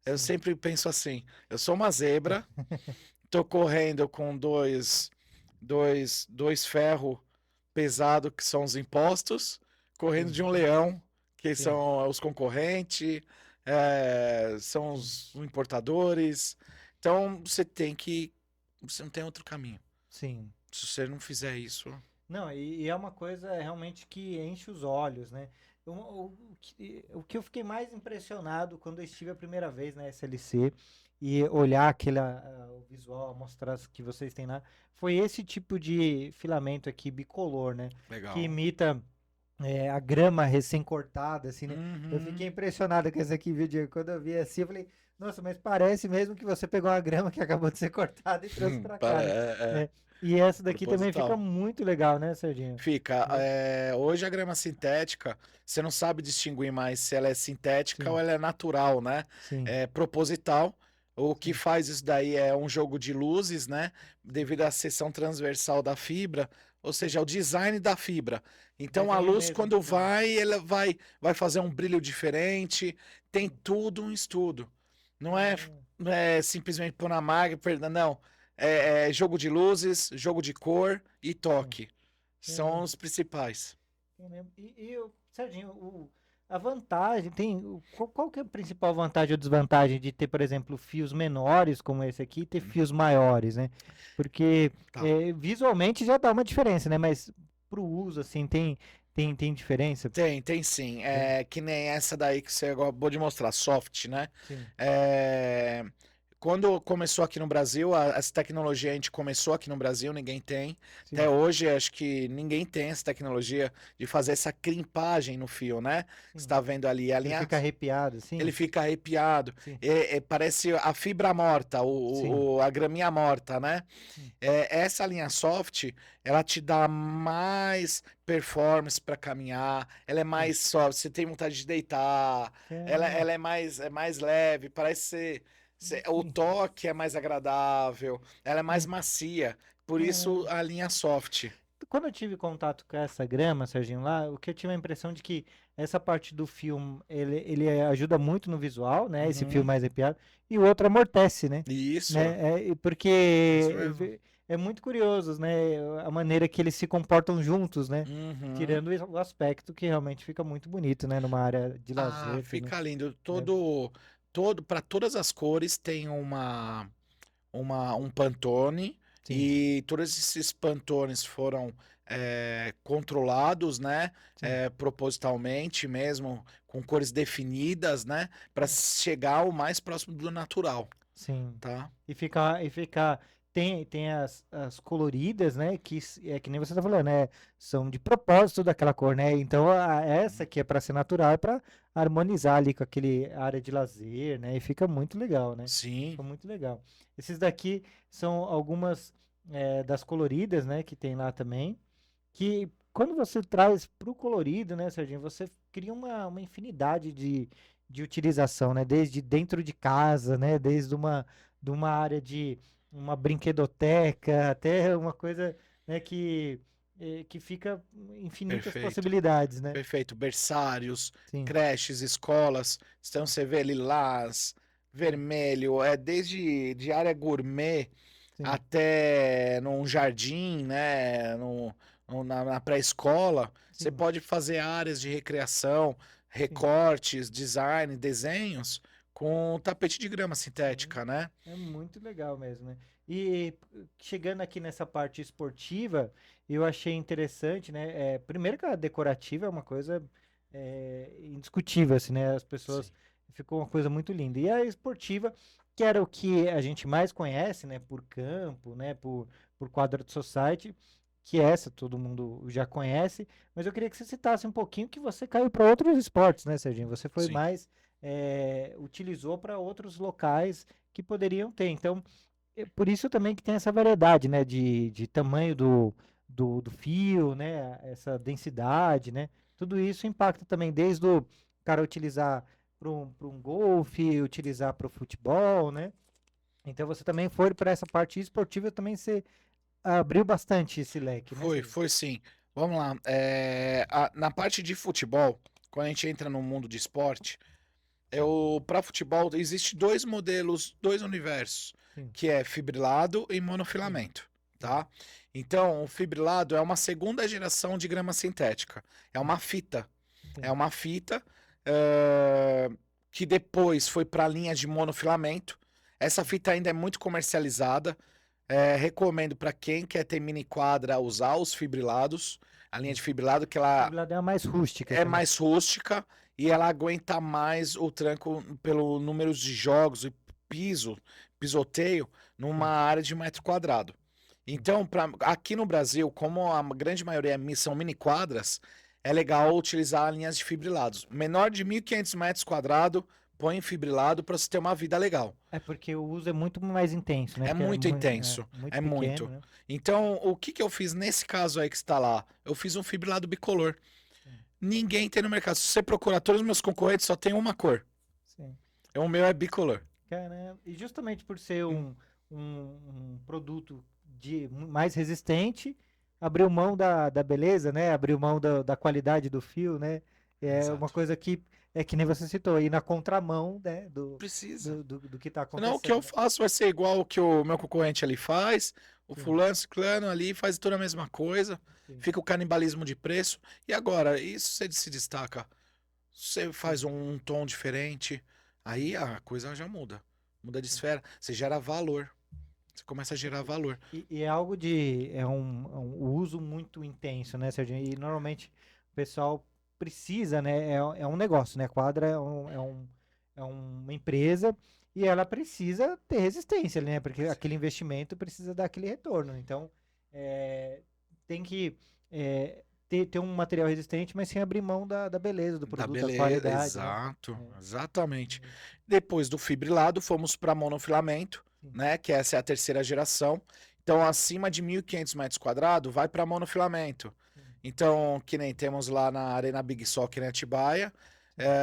Eu sim, sempre penso assim: eu sou uma zebra, tô correndo com dois ferros pesados, que são os impostos, correndo sim, de um leão, que sim, são os concorrentes, são sim, os importadores. Então você tem que. Você não tem outro caminho. sim. Se você não fizer isso. Não, e é uma coisa realmente que enche os olhos, né? O que eu fiquei mais impressionado quando eu estive a primeira vez na SLC e olhar o visual, amostrar que vocês têm lá, foi esse tipo de filamento aqui bicolor, né? Que Legal. imita a grama recém-cortada, assim, né? Eu fiquei Uhum. impressionado com esse aqui, viu, Diego? Quando eu vi assim, eu falei, nossa, mas parece mesmo que você pegou a grama que acabou de ser cortada e trouxe pra cá, né? É É, e essa daqui também fica proposital. muito legal, né, Serginho? Fica. É, Hoje a grama sintética, você não sabe distinguir mais se ela é sintética ou sim, ela é natural, né? sim, É proposital. O que sim. faz isso daí é um jogo de luzes, né? Devido à seção transversal da fibra, ou Sim. seja, o design da fibra. Então Mas a aí luz, mesmo quando com. vai, ela vai fazer um brilho diferente. Tem Sim. tudo um estudo. Não é, Ah, não é simplesmente pôr na máquina, perdão, não. É jogo de luzes, jogo de cor e sim. toque. São Caramba, os principais. caramba. Serginho, a vantagem, qual que é a principal vantagem ou desvantagem de ter, por exemplo, fios menores como esse aqui e ter fios maiores, né? Porque Tá. visualmente já dá uma diferença, né? Mas pro uso, assim, tem diferença? Tem sim. Tem, É que nem essa daí que você acabou de mostrar, soft, né? sim, É, quando começou aqui no Brasil, essa tecnologia a gente começou aqui no Brasil, ninguém tem. Até sim, hoje, acho que ninguém tem essa tecnologia de fazer essa crimpagem no fio, né? Você sim. está vendo ali a Ele linha. fica arrepiado, Ele assim? fica arrepiado. Sim, Parece a fibra morta, sim, a graminha morta, né? sim. Essa linha soft, ela te dá mais performance para caminhar, ela é Sim. mais soft, você tem vontade de deitar, Caramba, ela é mais leve, parece o sim, toque é mais agradável, ela é mais sim. macia, por isso Caramba. a linha soft. Quando eu tive contato com essa grama, Serginho, lá, o que eu tive a impressão de que essa parte do filme, ele ajuda muito no visual, né? Esse fio Uhum. mais arrepiado, e o outro amortece, né? Isso, isso Porque mesmo. é muito curioso, né? A maneira que eles se comportam juntos, né? Uhum. Tirando o aspecto que realmente fica muito bonito, né? Numa área de Ah, lazer, tudo, né? fica lindo. É, Para todas as cores tem um Pantone sim, e todos esses Pantones foram controlados, né? sim, Propositalmente mesmo, com cores definidas, né? Para sim. chegar o mais próximo do natural, Sim. tá? E fica. Tem as coloridas, né? É que nem você tá falando, né? São de propósito daquela cor, né? Então, essa que é para ser natural é para harmonizar ali com aquele área de lazer, né? E fica muito legal, né? Sim, Fica muito legal. Esses daqui são algumas das coloridas, né? Que tem lá também. Que quando você traz pro colorido, né, Serginho? Você cria uma infinidade de utilização, né? Desde dentro de casa, né? Desde de uma área de uma brinquedoteca até uma coisa, né, que fica infinitas perfeito. possibilidades, né? Perfeito. Berçários, Sim, creches, escolas. Então sim, você vê lilás, sim, vermelho, desde de área gourmet sim, até num jardim, né? Na pré-escola. Você sim, pode fazer áreas de recreação, sim, recortes, design, desenhos com tapete de grama sim. sintética, né? É muito legal mesmo, né? E chegando aqui nessa parte esportiva, eu achei interessante, né? Primeiro que a decorativa é uma coisa indiscutível, assim, né? As Sim, pessoas ficou uma coisa muito linda. E a esportiva, que era o que a gente mais conhece, né? Por campo, né? Por quadra de society, que essa todo mundo já conhece. Mas eu queria que você citasse um pouquinho que você caiu para outros esportes, né, Serginho? Você foi sim. mais utilizou para outros locais que poderiam ter. Então, por isso também que tem essa variedade, né, de tamanho do fio, né, essa densidade, né, tudo isso impacta também desde o cara utilizar para um golfe, utilizar para o futebol, né, então você também foi para essa parte esportiva, também você abriu bastante esse leque, né, Sérgio? Foi sim. Vamos lá. Na parte de futebol, quando a gente entra no mundo de esporte, para futebol existe dois modelos, dois universos, Sim, que é fibrilado e sim, monofilamento, sim, tá? Então, o fibrilado é uma segunda geração de grama sintética. É sim, uma fita. É sim, uma fita eh, que depois foi para a linha de monofilamento. Essa sim. fita ainda é muito comercializada. Recomendo para quem quer ter mini quadra usar os fibrilados. A linha Sim. de fibrilado que ela Fibrilado é a mais rústica é aqui, né? mais rústica e ela aguenta mais o tranco pelo número de jogos e pisoteio, numa área de 1 metro quadrado. Então, aqui no Brasil, como a grande maioria são mini quadras, é legal utilizar linhas de fibrilados. Menor de 1.500 metros quadrados, põe fibrilado para você ter uma vida legal. É porque o uso é muito mais intenso, né? É Porque muito intenso, muito é pequeno, muito. né? Então, o que que eu fiz nesse caso aí que está lá? Eu fiz um fibrilado bicolor. Sim, Ninguém tem no mercado. Se você procurar todos os meus concorrentes, só tem uma cor. sim. O meu é bicolor. Caramba. E justamente por ser Hum, um produto mais resistente, abriu mão da beleza, né? Abriu mão da qualidade do fio, né? É uma Exato. coisa que é que nem você citou, ir na contramão, né? Precisa. Do que está Senão o que eu acontecendo. faço vai ser igual o que o meu concorrente ali faz, o Sim, fulano, ciclano ali faz tudo a mesma coisa, sim, fica o canibalismo de preço. E agora, isso você se destaca? Você faz sim, um tom diferente, sim. aí a coisa já muda. Muda de Sim, esfera, você gera valor. Você começa com a gerar certeza. valor. E é algo é um uso muito intenso, né, Serginho? E normalmente o pessoal precisa, né? É um negócio, né? Quadra é uma empresa e ela precisa ter resistência, né? Porque aquele investimento precisa dar aquele retorno. Então, é, tem que ter um material resistente, mas sem abrir mão da beleza do Da produto, da beleza, qualidade, né? exato, É, exatamente. é, Depois do fibrilado, fomos para monofilamento, sim, né? Que essa é a terceira geração. Então, acima de 1.500 metros quadrados, vai para monofilamento. sim, Então, que nem temos lá na Arena Big Soccer em Atibaia, sim.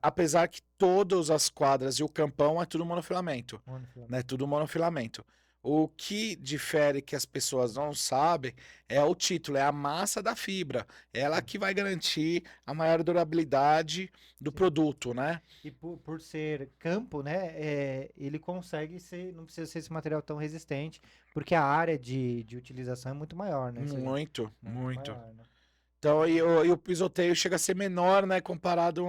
apesar que todas as quadras e o campão é tudo monofilamento, né? Monofilamento. Tudo monofilamento. O que difere que as pessoas não sabem é o título, é a massa da fibra. Ela Sim, que vai garantir a maior durabilidade do sim. produto, né? E por ser campo, né, ele consegue ser, não precisa ser esse material tão resistente, porque a área de utilização é muito maior, né, Serginho? Muito, Muito muito. maior, né? Então, e o pisoteio chega a ser menor, né, comparado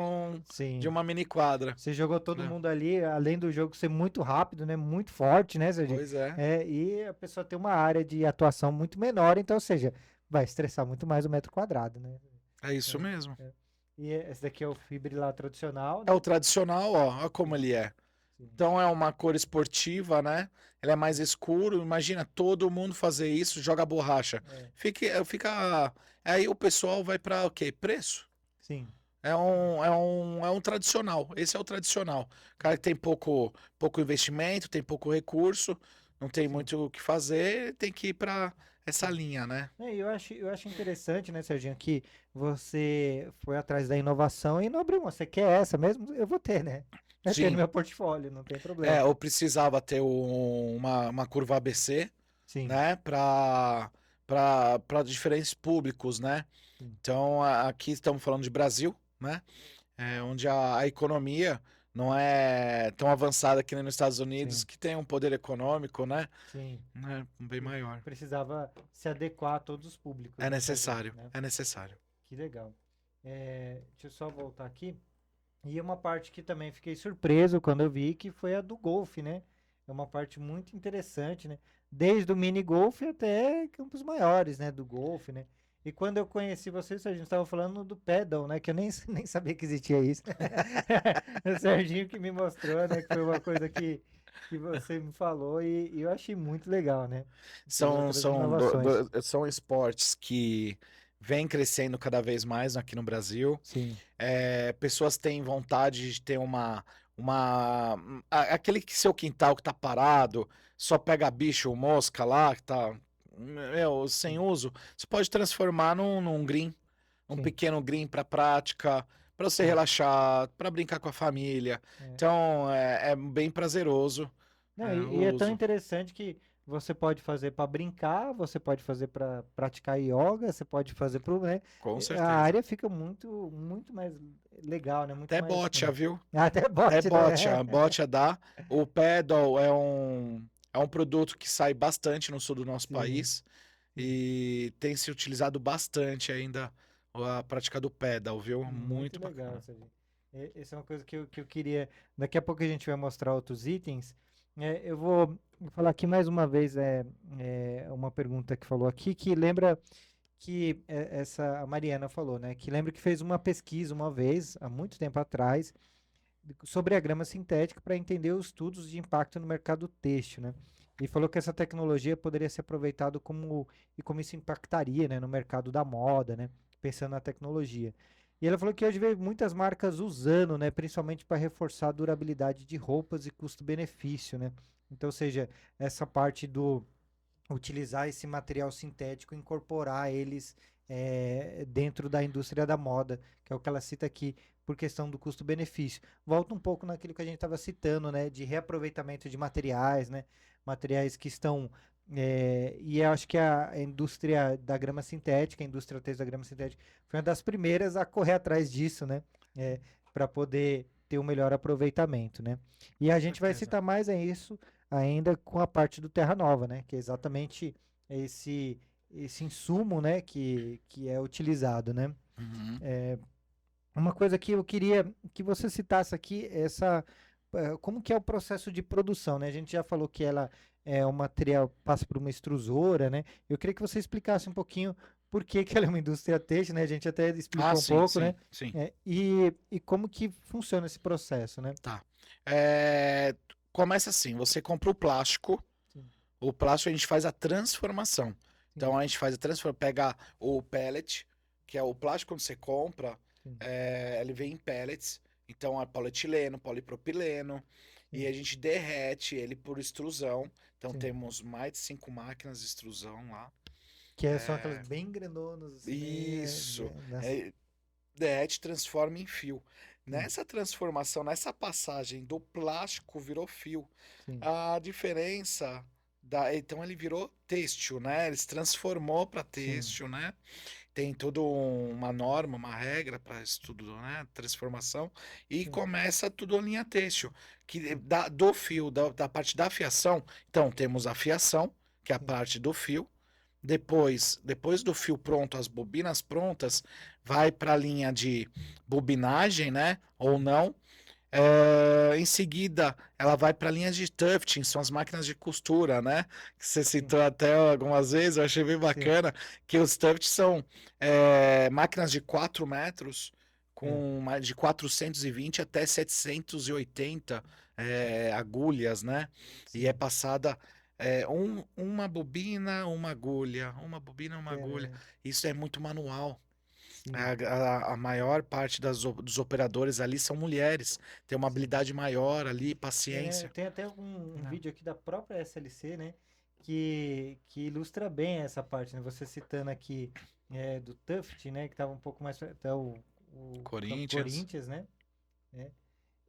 de Sim. uma mini quadra. Você jogou todo É, mundo ali, além do jogo ser muito rápido, né, muito forte, né, Serginho? pois é, E a pessoa tem uma área de atuação muito menor, então, ou seja, vai estressar muito mais o metro quadrado, né? é isso É, mesmo. é. E esse daqui é o fibrilar tradicional, É o né? tradicional, ó, olha como Sim, ele é. sim, Então é uma cor esportiva, né? Ele é mais sim. escuro. Imagina todo mundo fazer isso, joga borracha. É, Fica. Aí o pessoal vai para o quê? Preço. sim, É um tradicional. Esse é o tradicional. O cara que tem pouco investimento, tem pouco recurso, não tem sim. muito o que fazer, tem que ir para essa Sim. linha, né? Eu acho interessante, né, Serginho, que você foi atrás da inovação e não abriu uma. Você quer essa mesmo? Eu vou ter, né? Vai ter no Sim. meu portfólio, não tem É, problema. eu precisava ter uma curva ABC, Sim, né? Para diferentes públicos, né? sim, Então, aqui estamos falando de Brasil, né? Onde a economia não é tão avançada que nem nos Estados Unidos, sim, que tem um poder econômico, né? sim. Bem E maior. precisava se adequar a todos os públicos, É né, Serginho? necessário, Né? é necessário. Que legal. Deixa eu só voltar aqui. E uma parte que também fiquei surpreso quando eu vi, que foi a do golfe, né? É uma parte muito interessante, né? Desde o mini golfe até campos maiores, né? Do golfe, né? E quando eu conheci vocês, a gente estava falando do pedal, né? Que eu nem, nem sabia que existia isso. O Serginho que me mostrou, né? Que foi uma coisa que você me falou e eu achei muito legal, né? Essas São, outras são, inovações. são esportes que vêm crescendo cada vez mais aqui no Brasil. Sim, Pessoas têm vontade de ter aquele seu quintal que tá parado, só pega bicho, mosca lá, que tá, sem sim, uso, você pode transformar num green, um sim, pequeno green para prática, para você sim. relaxar, para brincar com a família. É. Então é bem prazeroso, Não, e o é tão uso. interessante que você pode fazer para brincar, você pode fazer para praticar yoga, você pode fazer para, né? Com A certeza. área fica muito, muito mais legal, né? Muito Até mais. bocha, viu? Até É bote, bote, né? a bote dá. O pedal é um produto que sai bastante no sul do nosso Sim, país sim. e tem se utilizado bastante ainda a prática do pedal, viu? Muito Muito legal, bacana. Sérgio. Essa é uma coisa que eu queria. Daqui a pouco a gente vai mostrar outros itens. Eu vou falar aqui mais uma vez uma pergunta que falou aqui que lembra que a Mariana falou, né? Que lembra que fez uma pesquisa uma vez, há muito tempo atrás, sobre a grama sintética para entender os estudos de impacto no mercado têxtil, né? E falou que essa tecnologia poderia ser aproveitada como isso impactaria, né, no mercado da moda, né? Pensando na tecnologia. E ela falou que hoje vê muitas marcas usando, né, principalmente para reforçar a durabilidade de roupas e custo-benefício, né? Então, ou seja, essa parte do utilizar esse material sintético, incorporar eles dentro da indústria da moda, que é o que ela cita aqui, por questão do custo-benefício. Volta um pouco naquilo que a gente estava citando, né, de reaproveitamento de materiais, né, materiais que estão e eu acho que a indústria da grama sintética, a indústria têxtil da grama sintética, foi uma das primeiras a correr atrás disso, né, para poder ter um melhor aproveitamento, né. E a Com gente vai certeza. citar mais a isso ainda com a parte do Terra Nova, né? Que é exatamente esse insumo, né? Que é utilizado, né? Uhum. Uma coisa que eu queria que você citasse aqui, como que é o processo de produção, né? A gente já falou que ela é um material, passa por uma extrusora, né? Eu queria que você explicasse um pouquinho por que que ela é uma indústria têxtil, né? A gente até Ah, explicou um sim, pouco, né? sim, sim. E como que funciona esse processo, né? Tá. Começa assim, você compra Sim, o plástico a gente faz a transformação. Então sim, a gente faz a transformação, pega o pellet, que é o plástico quando você compra, sim, ele vem em pellets, então é polietileno, polipropileno, e sim, a gente derrete ele por extrusão. Então sim. temos mais de 5 máquinas de extrusão lá. São aquelas É, bem grandonas, assim, né? isso. Derrete, transforma em fio. Sim, Nessa transformação, nessa passagem do plástico virou fio. sim, A diferença então ele virou têxtil, né? Ele se transformou para sim, têxtil, né? Tem toda uma norma, uma regra para isso tudo, né? Transformação e sim, começa tudo a linha têxtil, que sim, do fio, da parte da fiação. Então temos a fiação, que é a sim, parte do fio. Depois do fio pronto, as bobinas prontas, vai para a linha de bobinagem, né? Ou sim, não. Em seguida, ela vai para a linha de tufting, são as máquinas de costura, né? Que você sim, citou até algumas vezes, eu achei bem sim, bacana, que os tufts são máquinas de 4 metros, é, de 420 até 780 agulhas, né? E é sim, passada uma bobina, uma agulha, uma bobina, uma agulha. caramba, Isso é muito manual. sim. A maior parte dos operadores ali são mulheres. Tem uma Sim. habilidade maior ali, É, paciência. tem até um Né? vídeo aqui da própria SLC, né? Que ilustra bem essa parte, né? Você citando aqui do Tuft, né? Que estava um pouco mais até o campo Corinthians. Corinthians, né? É,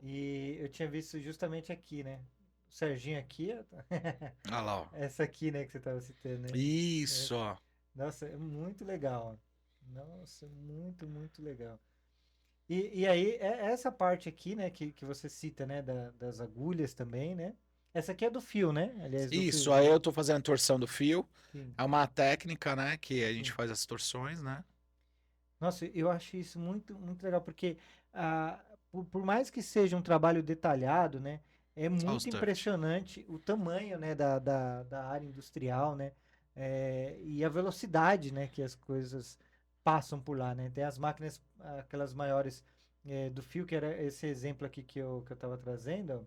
e eu tinha visto justamente aqui, né? O Serginho aqui, ó, Olha lá, ó. essa aqui, né? Que você estava citando, né? Isso, Essa. ó. Nossa, é muito legal. Nossa, muito, muito legal. E aí, essa parte aqui, né, que você cita, né, das agulhas também, né? Essa aqui é do fio, né? Aliás, do Isso, fio. aí eu tô fazendo a torção do fio. Sim, É uma técnica, né? Que a gente sim. faz as torções, né? Nossa, eu acho isso muito, muito legal, porque por mais que seja um trabalho detalhado, né, é Olha os muito tuft. impressionante o tamanho, né, da área industrial, né, e a velocidade, né, que as coisas passam por lá, né. Tem as máquinas, aquelas maiores do fio, que era esse exemplo aqui que eu estava trazendo, ó,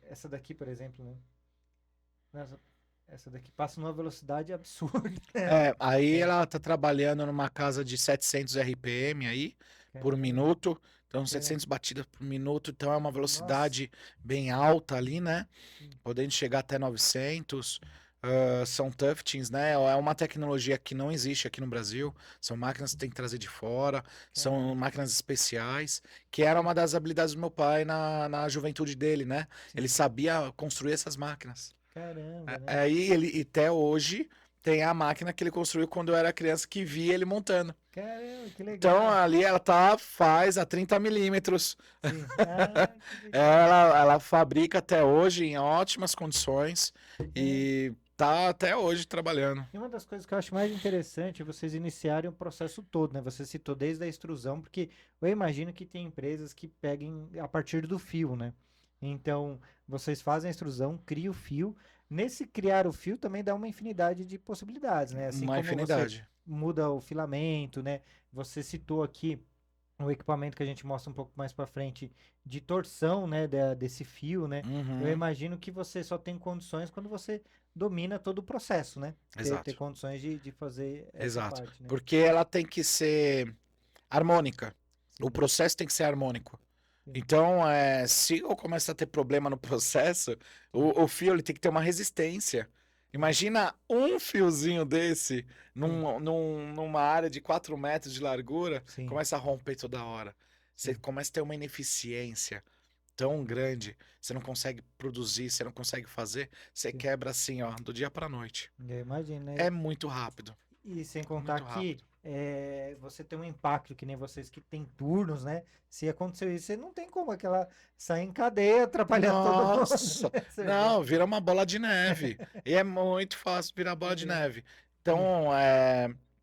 essa daqui, por exemplo, né, nossa, essa daqui passa numa velocidade absurda. Aí É, ela tá trabalhando numa casa de 700 RPM aí, por caramba, minuto. Então, é, 700 batidas por minuto. Então, é uma nossa, velocidade bem alta ali, né? sim, Podendo chegar até 900. São tuftings, né? É uma tecnologia que não existe aqui no Brasil. São máquinas que tem que trazer de fora. São caramba. máquinas especiais, que era uma das habilidades do meu pai na juventude dele, né? Ele Sim. sabia construir essas máquinas. Caramba, né? Aí ele, e até hoje, tem a máquina que ele construiu quando eu era criança, que via ele montando. Caramba, que Então legal. ali ela faz a 30 milímetros. Sim. Ah, que legal. Ela fabrica até hoje em ótimas condições É. e tá até hoje trabalhando. E uma das coisas que eu acho mais interessante é vocês iniciarem o processo todo, né? Você citou desde a extrusão, porque eu imagino que tem empresas que peguem a partir do fio, né? Então, vocês fazem a extrusão, cria o fio. Nesse criar o fio também dá uma infinidade de possibilidades, né? Assim Uma como você infinidade. muda o filamento, né? Você citou aqui o equipamento que a gente mostra um pouco mais para frente de torção, né, desse fio, né? Eu Uhum, imagino que você só tem condições quando você domina todo o processo, né? Ter exato, condições de fazer essa exato. parte, né? Porque ela tem que ser harmônica. O Sim, processo tem que ser harmônico. sim, Então, se eu começar a ter problema no processo, sim, o fio ele tem que ter uma resistência. sim, Imagina um fiozinho desse sim, numa área de 4 metros de largura, sim, começa a romper toda hora. Você sim, começa a ter uma ineficiência tão grande, você não consegue produzir, você não consegue fazer, você sim. quebra assim, ó, do dia para noite. Eu imagino, né? É muito rápido, E sem contar muito que rápido. você tem um impacto, que nem vocês que tem turnos, né? Se aconteceu isso, você não tem como aquela sair em cadeia, atrapalhar todo mundo, Nossa, né? Você não, vê? vira uma bola de neve. E é muito fácil virar bola de É, neve. sim, Então,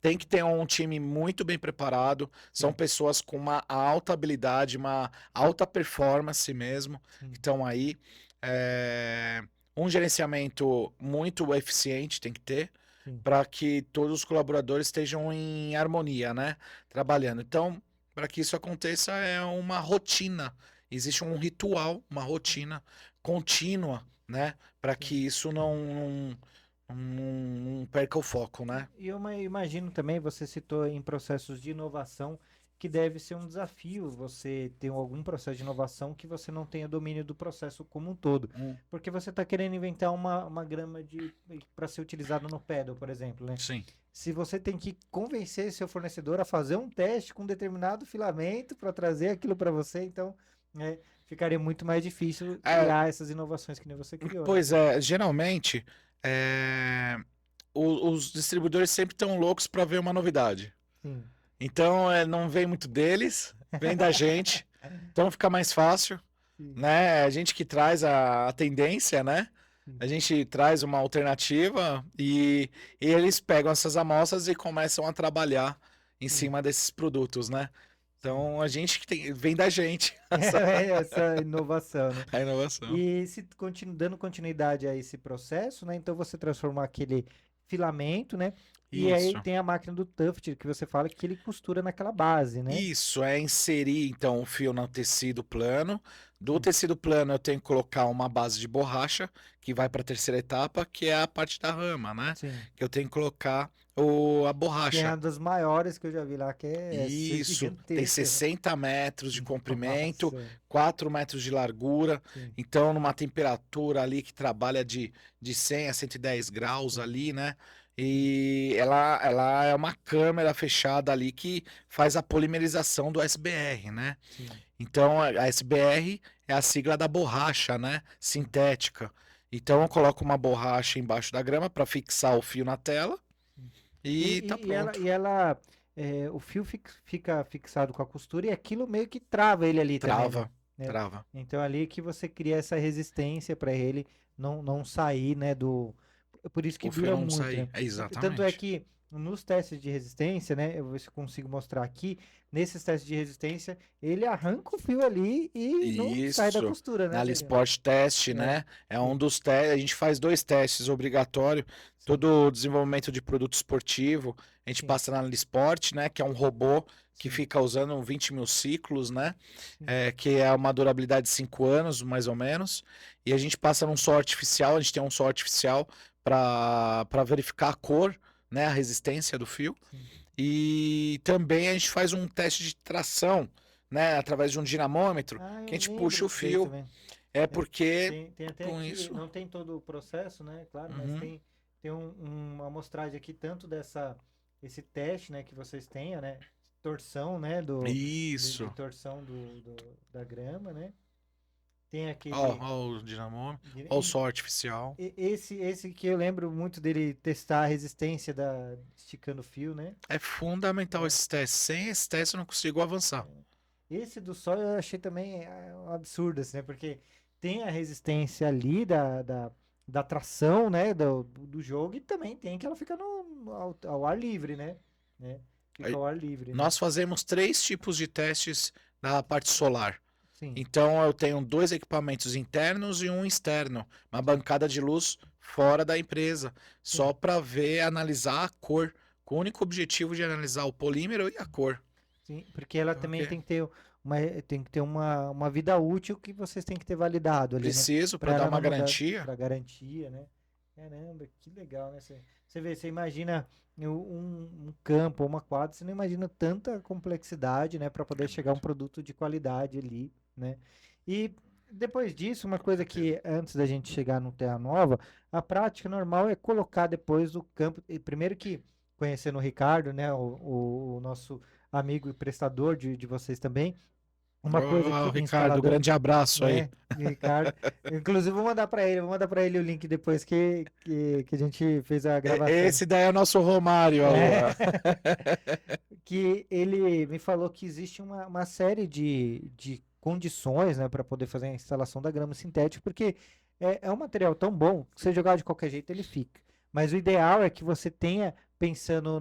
tem que ter um time muito bem preparado. São sim, pessoas com uma alta habilidade, uma alta performance mesmo, que sim, estão aí. É, um gerenciamento muito eficiente tem que ter sim. para que todos os colaboradores estejam em harmonia, né? Trabalhando. Então, para que isso aconteça, é uma rotina. Existe um ritual, uma rotina contínua, né? Para Sim. que isso não perca o foco, né? E eu imagino também, você citou em processos de inovação, que deve ser um desafio você ter algum processo de inovação que você não tenha domínio do processo como um todo. Hum, Porque você está querendo inventar uma grama para ser utilizado no pedal, por exemplo, né? sim. Se você tem que convencer seu fornecedor a fazer um teste com um determinado filamento para trazer aquilo para você, então, né, ficaria muito mais difícil É, criar essas inovações que nem você criou, né? pois é, geralmente é, os distribuidores sempre estão loucos para ver uma novidade. Sim. Então, não vem muito deles, vem da gente. Então fica mais fácil, Sim, né? A gente que traz a tendência, né? sim. A gente traz uma alternativa e eles pegam essas amostras e começam a trabalhar em Sim, cima desses produtos, né? sim. Então a gente que tem, vem da gente Essa inovação, né? a inovação. E se dando continuidade a esse processo, né? Então você transforma aquele filamento, né? E aí Isso. tem a máquina do tuft que você fala que ele costura naquela base, né? Isso é inserir então o fio no tecido plano. Do Sim, tecido plano eu tenho que colocar uma base de borracha que vai para a terceira etapa, que é a parte da rama, né? sim. Que eu tenho que colocar a Que é borracha. uma das maiores que eu já vi lá, que é Isso, tem gigantesca. 60 metros de comprimento, Nossa, 4 metros de largura. sim, Então, numa temperatura ali que trabalha de 100 a 110 graus sim, ali, né? sim, E ela é uma câmera fechada ali que faz a polimerização do SBR, né? sim, Então, a SBR é a sigla da borracha, né? sim. Sintética. Então, eu coloco uma borracha embaixo da grama para fixar o fio na tela E, e tá e, e ela, pronto. e ela o fio fica fixado com a costura e aquilo meio que trava ele ali também, né? Trava, Né? trava. Então ali que você cria essa resistência para ele não sair, né? Por isso que O fio dura não muito, né? sair. É Tanto é exatamente. que nos testes de resistência, né? Eu vou ver se eu consigo mostrar aqui. Nesses testes de resistência, ele arranca o fio ali e não sai da Isso. costura, né, Na Serginho? Sport Test, É, né? É um sim, dos testes. A gente faz 2 testes obrigatórios. sim, Todo o desenvolvimento de produto esportivo, a gente sim, passa na Sport, né? Que é um robô que sim, fica usando 20 mil ciclos, né? sim, Que é uma durabilidade de 5 anos, mais ou menos. E a gente passa num sol artificial. A gente tem um sol artificial para verificar a cor, né? A resistência do fio. sim. E também a gente faz um teste de tração, né, através de um dinamômetro, Ah, que eu a gente lembro puxa o disso daí fio. também. É É, porque tem até com aqui, isso. não tem todo o processo, né? Claro, mas Uhum. tem uma amostragem aqui tanto esse teste, né, que vocês tenham, né? Torção, né, de Isso. torção da grama, né? Tem Ó, aquele. ó o dinamômetro, ó o e- sol artificial. esse que eu lembro muito dele testar a resistência esticando o fio, né? É fundamental É, esses testes. Sem esse teste eu não consigo avançar. esse do sol eu achei também um absurdo, assim, né? Porque tem a resistência ali da tração, né? Do jogo e também tem que ela fica ao ar livre, né? Fica Aí, ao ar livre, né? nós fazemos 3 tipos de testes na parte solar. Sim, Então eu tenho 2 equipamentos internos e um externo, uma sim, bancada de luz fora da empresa, só sim. para ver, analisar a cor, com o único objetivo de analisar o polímero e a cor. Sim, porque ela também Ok. tem que ter uma vida útil que vocês têm que ter validado ali, né? Preciso Para para dar ela uma não mudar, garantia. para garantia, né? Caramba, que legal, né? Você vê, você imagina um campo ou uma quadra, você não imagina tanta complexidade, né? Para poder É chegar a um muito. produto de qualidade ali, né? E depois disso, uma Com coisa certeza. que antes da gente chegar no Terra Nova, a prática normal é colocar depois o campo, e primeiro que conhecendo o Ricardo, né? O nosso amigo e prestador de vocês também. Uma coisa Ó, que Ricardo, instalador, grande abraço aí. né, Ricardo. Inclusive, vou mandar para ele o link depois que a gente fez a gravação. Esse daí é o nosso Romário, É, ó. que ele me falou que existe uma série de condições, né, para poder fazer a instalação da grama sintética, porque é um material tão bom que você jogar de qualquer jeito ele fica. Mas o ideal é que você tenha pensando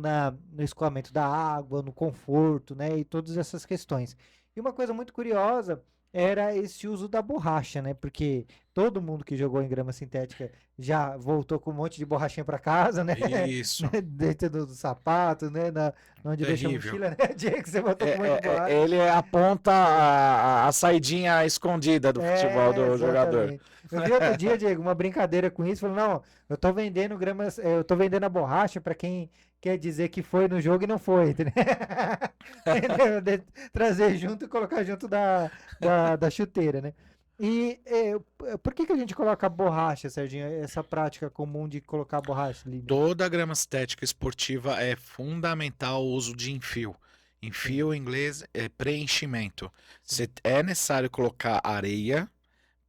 no escoamento da água, no conforto, né, e todas essas questões. E uma coisa muito curiosa era esse uso da borracha, né, porque todo mundo que jogou em grama sintética já voltou com um monte de borrachinha para casa, né, Isso. dentro do sapato, né, onde deixa a Terrível. mochila, né? Diego, você botou com um monte de borracha. Ele aponta É, a saidinha escondida do futebol do jogador. exatamente. Eu vi outro dia, Diego, uma brincadeira com isso, falando, não, eu tô vendendo a borracha para quem quer dizer que foi no jogo e não foi, entendeu? Entendeu? Trazer junto e colocar junto da chuteira, né? E por que que a gente coloca borracha, Serginho? Essa prática comum de colocar borracha ali, né? Toda a grama estética esportiva é fundamental o uso de enfio. Sim, Enfio em inglês é preenchimento. sim, É necessário colocar areia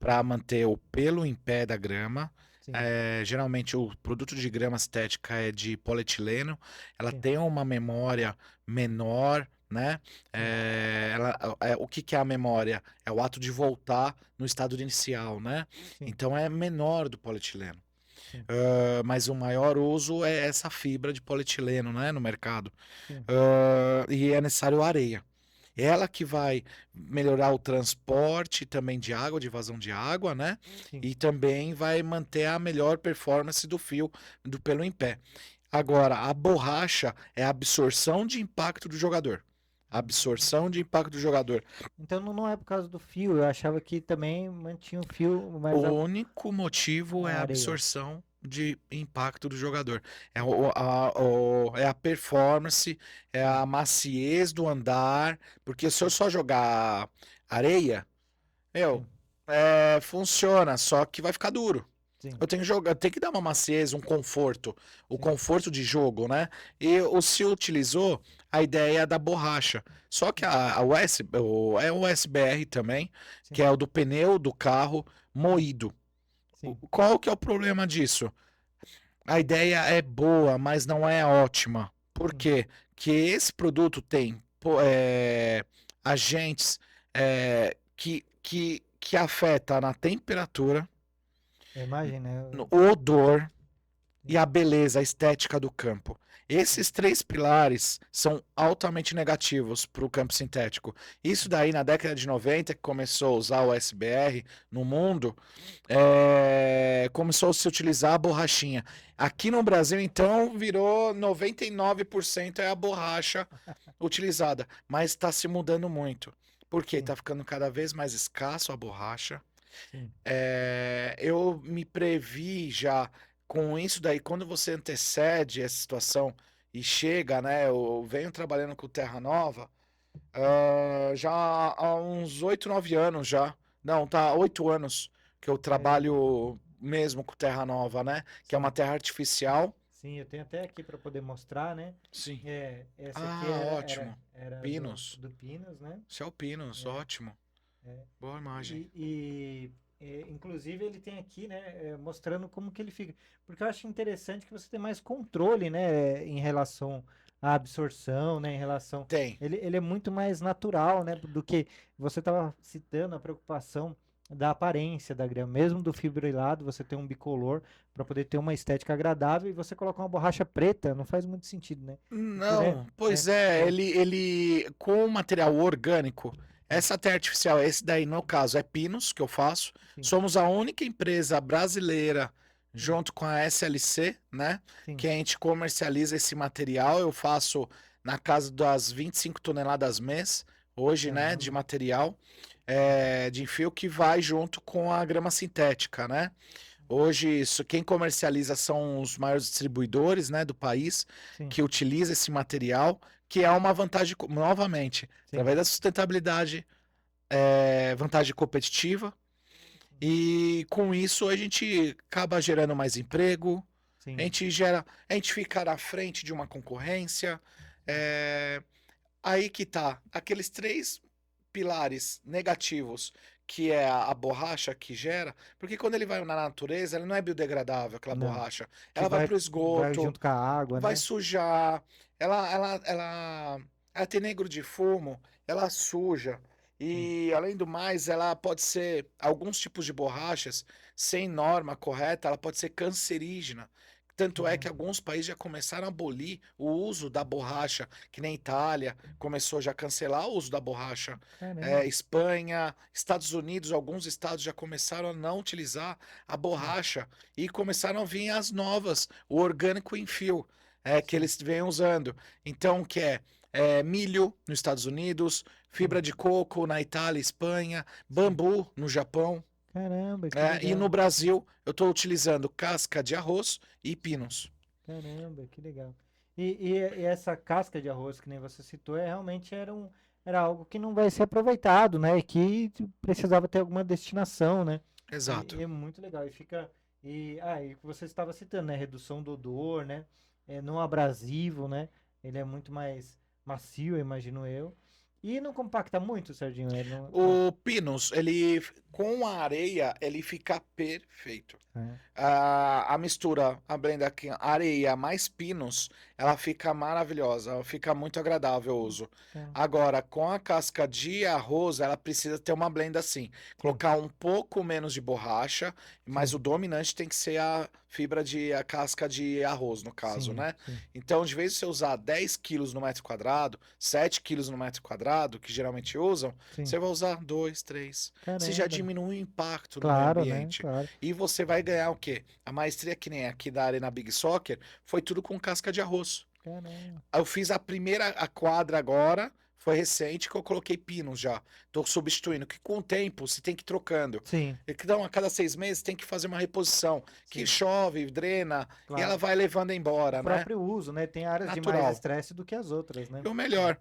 para manter o pelo em pé da grama. sim, Geralmente o produto de grama estética é de polietileno. Ela sim, tem uma memória menor, né? sim, O que que é a memória? É o ato de voltar no estado inicial, né? sim, Então é menor do polietileno. sim, Mas o maior uso é essa fibra de polietileno, né, no mercado. sim, E é necessário areia. Ela que vai melhorar o transporte também de água, de vazão de água, né? sim. E também vai manter a melhor performance do fio do pelo em pé. Agora, a borracha é a absorção de impacto do jogador. Absorção de impacto do jogador. Então não é por causa do fio, eu achava que também mantinha o fio, O mas único motivo é a a areia. absorção de impacto do jogador. É a performance, é Sim, a maciez do andar, porque se eu só jogar areia, meu, sim, funciona, só que vai ficar duro. sim, Eu tenho que jogar, eu tenho que dar uma maciez, um conforto, o sim, conforto de jogo, né? E se utilizou a ideia da borracha. Só que a é o SBR também, que sim, é o do pneu do carro sim, moído. sim, Qual que é o problema disso? A ideia é boa, mas não é ótima. Por sim. quê? Que esse produto tem agentes que afeta na temperatura, A imagem, né? no odor e Sim, a beleza, a estética do campo. sim, Esses três pilares são altamente negativos para o campo sintético. Isso sim, daí na década de 90 que começou a usar o SBR no mundo, começou a se utilizar a borrachinha. Aqui no Brasil, então, virou 99% é a borracha utilizada, mas está se mudando muito. Porque sim, está ficando cada vez mais escasso a borracha. sim, Eu me previ já com isso daí, quando você antecede essa situação e chega, né? Eu venho trabalhando com Terra Nova, já há uns 8, 9 anos já. Não, tá 8 anos que eu é, trabalho mesmo com Terra Nova, né? Que é uma sim, terra artificial. sim. Eu tenho até aqui para poder mostrar, né? Sim. Essa aqui Ah, ótimo. era Pinos. do Pinos, né? Céu Pinos, É, ótimo. é. Boa imagem. Inclusive ele tem aqui, né, mostrando como que ele fica. Porque eu acho interessante que você tem mais controle, né, em relação à absorção, né, em relação. Tem. Ele é muito mais natural, né, do que você estava citando a preocupação da aparência da grama. Mesmo do fibrilado, você tem um bicolor para poder ter uma estética agradável e você colocar uma borracha preta, não faz muito sentido, né? Porque, Não, né, pois é, é, ele com o material orgânico, sim, essa terra artificial, esse daí no caso é Pinos que eu faço. sim, Somos a única empresa brasileira sim, junto com a SLC, né, sim, que a gente comercializa esse material. Eu faço na casa das 25 toneladas mês, hoje, né, de Caramba. material, de enfio que vai junto com a grama sintética, né? Hoje, quem comercializa são os maiores distribuidores, né, do país, Sim, que utiliza esse material, que é uma vantagem, novamente, sim, através da sustentabilidade, vantagem competitiva, e com isso a gente acaba gerando mais emprego, sim. a gente fica na frente de uma concorrência, é, aí que tá, aqueles três pilares negativos, que é a borracha que gera, porque quando ele vai na natureza, ela não é biodegradável, aquela Não. borracha. Que Ela vai pro vai esgoto, junto com a água, vai né? sujar, ela tem negro de fumo, ela suja. Sim. E além do mais, ela pode ser, alguns tipos de borrachas, sem norma correta, ela pode ser cancerígena. Tanto é que Caramba. alguns países já começaram a abolir o uso da borracha, que nem Itália começou já a cancelar o uso da borracha. Caramba. Espanha, Estados Unidos, alguns estados já começaram a não utilizar a Sim, borracha e começaram a vir as novas, o orgânico em fio, que sim, eles vêm usando. Então, que milho nos Estados Unidos, sim. fibra de coco na Itália, Espanha, Sim. bambu no Japão. Caramba, que E no legal. Brasil, eu estou utilizando casca de arroz e pinos. Caramba, que legal. E essa casca de arroz que nem você citou, realmente era algo que não vai ser aproveitado, né? E que precisava ter alguma destinação, né? Exato. E é muito legal. E o que você estava citando, né? Redução do odor, né? Não abrasivo, né? Ele é muito mais macio, imagino eu. E não compacta muito, Serginho? Ele não. O pinos, ele com a areia, ele fica perfeito. É, A mistura, a blend aqui, areia mais pinos, ela fica maravilhosa, ela fica muito agradável o uso. tá. Agora, com a casca de arroz, ela precisa ter uma blend assim, Sim, colocar um pouco menos de borracha, mas sim, o dominante tem que ser a casca de arroz, no caso, sim, né? sim, Então, de vez em você usar 10 quilos no metro quadrado, 7 quilos no metro quadrado, que geralmente usam, sim. você vai usar 2, 3. Você já Caramba. diminui o impacto no meio Claro, né? ambiente. Claro. E você vai ganhar o quê? A maestria que nem aqui da Arena Big Soccer foi tudo com casca de arroz. Caramba. Eu fiz a quadra agora, foi recente que eu coloquei pinos já. Tô substituindo, que com o tempo você tem que ir trocando. Sim, Então, a cada 6 meses tem que fazer uma reposição, que sim, chove, drena, e ela claro. vai levando O embora, né? próprio uso, né? Tem áreas de mais Natural. estresse do que as outras, né? E o melhor,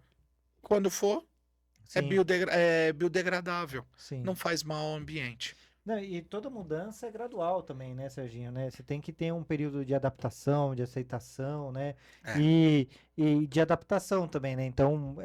quando for, Sim, é biodegradável. sim. Não faz mal ao ambiente. Não, e toda mudança é gradual também, né, Serginho, né? Você tem que ter um período de adaptação, de aceitação, né? É. E de adaptação também, né? Então,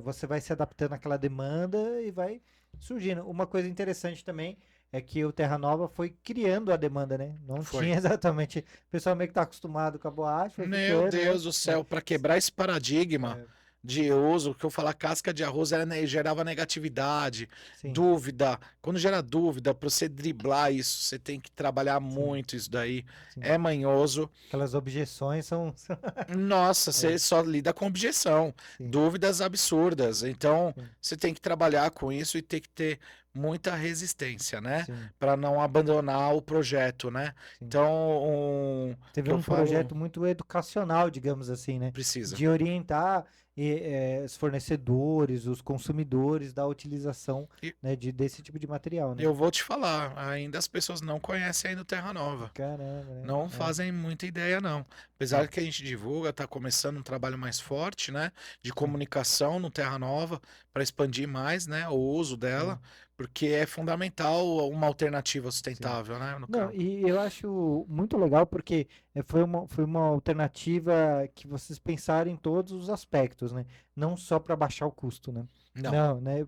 você vai se adaptando àquela demanda e vai surgindo. Uma coisa interessante também é que o Terra Nova foi criando a demanda, né? Não Foi. tinha exatamente. O pessoal meio que tá acostumado com a borracha, foi Meu ficando, né? Deus do céu, para quebrar esse paradigma É, de uso, que eu falar casca de arroz gerava negatividade, sim, dúvida. Quando gera dúvida, para você driblar isso, você tem que trabalhar sim, muito isso daí. sim. É manhoso. Aquelas objeções são. Nossa, É, você só lida com objeção, sim, dúvidas absurdas. Então, sim, você tem que trabalhar com isso e tem que ter muita resistência, né? sim, Para não abandonar o projeto, né? sim. Então, Teve que eu um falo, projeto muito educacional, digamos assim, né? precisa. De orientar os fornecedores, os consumidores da utilização, né, desse tipo de material, né? Eu vou te falar, ainda as pessoas não conhecem ainda o Terra Nova. Caramba, né? Não fazem muita ideia, não. Sim, Apesar que a gente divulga, está começando um trabalho mais forte, né? De sim, comunicação no Terra Nova, para expandir mais, né? O uso dela, sim, porque é fundamental uma alternativa sim. sustentável, né? No Não, campo. e eu acho muito legal porque foi uma alternativa que vocês pensaram em todos os aspectos, né? Não só para baixar o custo, né? Não, Não, né?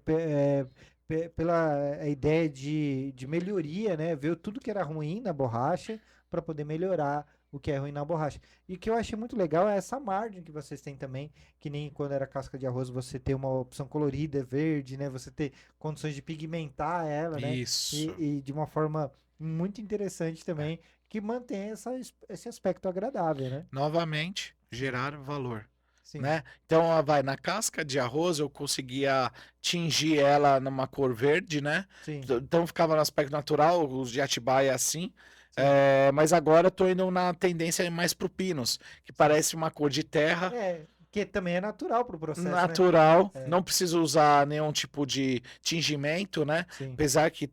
Pela a ideia de melhoria, né? Ver tudo que era ruim na borracha para poder melhorar o que é ruim na borracha. E o que eu achei muito legal é essa margem que vocês têm também, que nem quando era casca de arroz você ter uma opção colorida, verde, né? Você ter condições de pigmentar ela, né? isso. E de uma forma muito interessante É. também, que mantém esse aspecto agradável, né? Novamente, Sim, gerar valor. sim, Né? Então, ela vai na casca de arroz, eu conseguia tingir ela numa cor verde, né? sim, Então ficava no aspecto natural, os de Atibaia assim. sim, Mas agora eu tô indo na tendência mais pro pinos, que sim. parece uma cor de terra. É, Que também é natural pro processo, né? Natural, É, não preciso usar nenhum tipo de tingimento, né? sim, Apesar que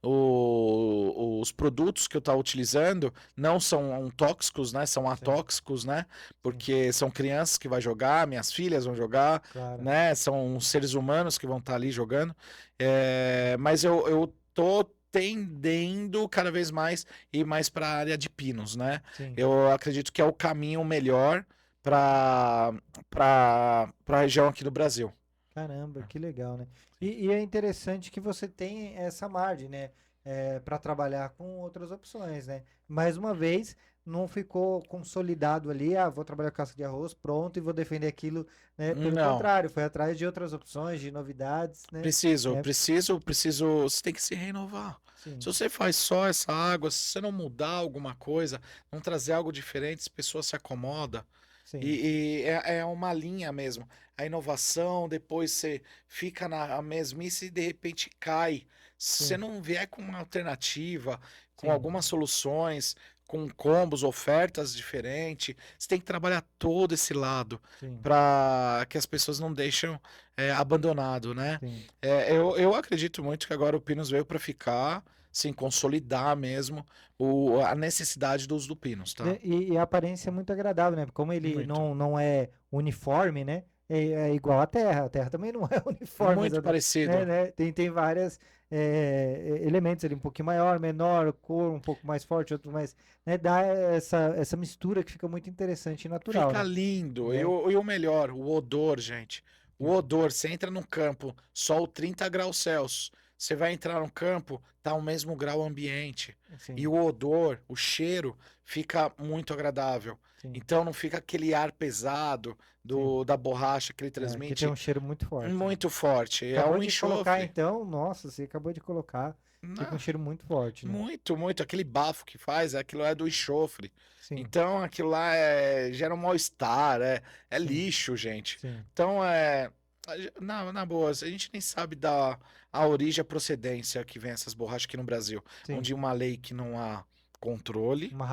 os produtos que eu estou utilizando não são tóxicos, né? São sim, atóxicos, né? sim, Porque são crianças que vão jogar, minhas filhas vão jogar, claro. né? São seres humanos que vão estar ali jogando. Mas eu tô tendendo cada vez mais ir mais para a área de pinos, né? Sim. Eu acredito que é o caminho melhor para a região aqui do Brasil. Caramba, que legal, né? E é interessante que você tem essa margem, né? Para trabalhar com outras opções, né? Mais uma vez, não ficou consolidado ali, vou trabalhar com casca de arroz, pronto, e vou defender aquilo, né? Pelo Não, contrário, foi atrás de outras opções, de novidades, né? preciso, É, preciso, preciso. Você tem que se renovar. Se sim, você faz só essa água, se você não mudar alguma coisa, não trazer algo diferente, as pessoas se acomodam. sim, E é uma linha mesmo. A inovação, depois você fica na mesmice e de repente cai. Se você sim, não vier com uma alternativa, com sim, algumas soluções, com combos, ofertas diferentes, você tem que trabalhar todo esse lado sim, para que as pessoas não deixem abandonado, né? sim. Eu acredito muito que agora o Pinos veio para ficar, sim, consolidar mesmo a necessidade do uso do Pinos, tá? E a aparência é muito agradável, né? Como ele Muito. não é uniforme, né? É igual a Terra. A Terra também não é uniforme, Muito exatamente, né? parecido. né? Tem vários elementos ali, um pouquinho maior, menor, cor um pouco mais forte, outro mais, né? Dá essa mistura que fica muito interessante e natural, Fica né? lindo. E Né? o melhor, o odor, gente. O Sim, odor, você entra num campo, sol 30 graus Celsius. Você vai entrar num campo, tá o mesmo grau ambiente. E sim, o odor, o cheiro, fica muito agradável. sim, Então não fica aquele ar pesado sim. da borracha que ele Que tem transmite um cheiro muito forte, né? muito forte. É Acabou um de colocar, enxofre. então, nossa, você acabou de colocar, fica um Não, cheiro muito forte, né? muito, muito. Aquele bafo que faz, aquilo é do enxofre. Sim, Então aquilo lá gera um mal-estar, é sim, lixo, gente. sim, Então na boa, a gente nem sabe da a origem, a procedência que vem essas borrachas aqui no Brasil, sim. onde uma lei que não há controle, Uma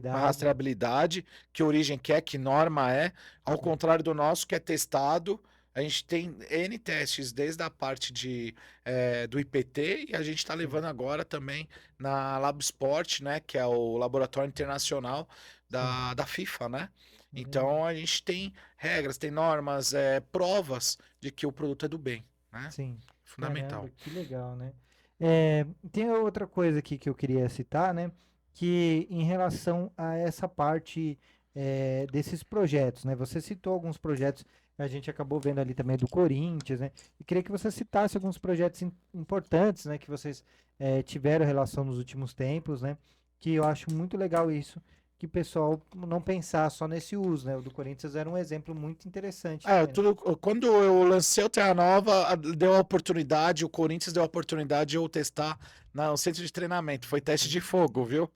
uma rastreabilidade. rastreabilidade, que origem que é, que norma é, ao Sim, contrário do nosso, que é testado. A gente tem N testes desde a parte do IPT e a gente está sim, levando agora também na LabSport, né, que é o Laboratório Internacional sim. da FIFA, né? Caramba. Então a gente tem regras, tem normas, provas de que o produto é do bem, né? Sim. Fundamental. Caramba, que legal, né? Tem outra coisa aqui que eu queria citar, né? Que em relação a essa parte desses projetos, né? Você citou alguns projetos, a gente acabou vendo ali também do Corinthians, né? E queria que você citasse alguns projetos importantes, né? Que vocês tiveram relação nos últimos tempos, né? Que eu acho muito legal isso, que o pessoal não pensar só nesse uso, né? O do Corinthians era um exemplo muito interessante também, né? Quando eu lancei o Terra Nova, deu a oportunidade, o Corinthians deu a oportunidade de eu testar no centro de treinamento. Foi teste Sim. de fogo, viu?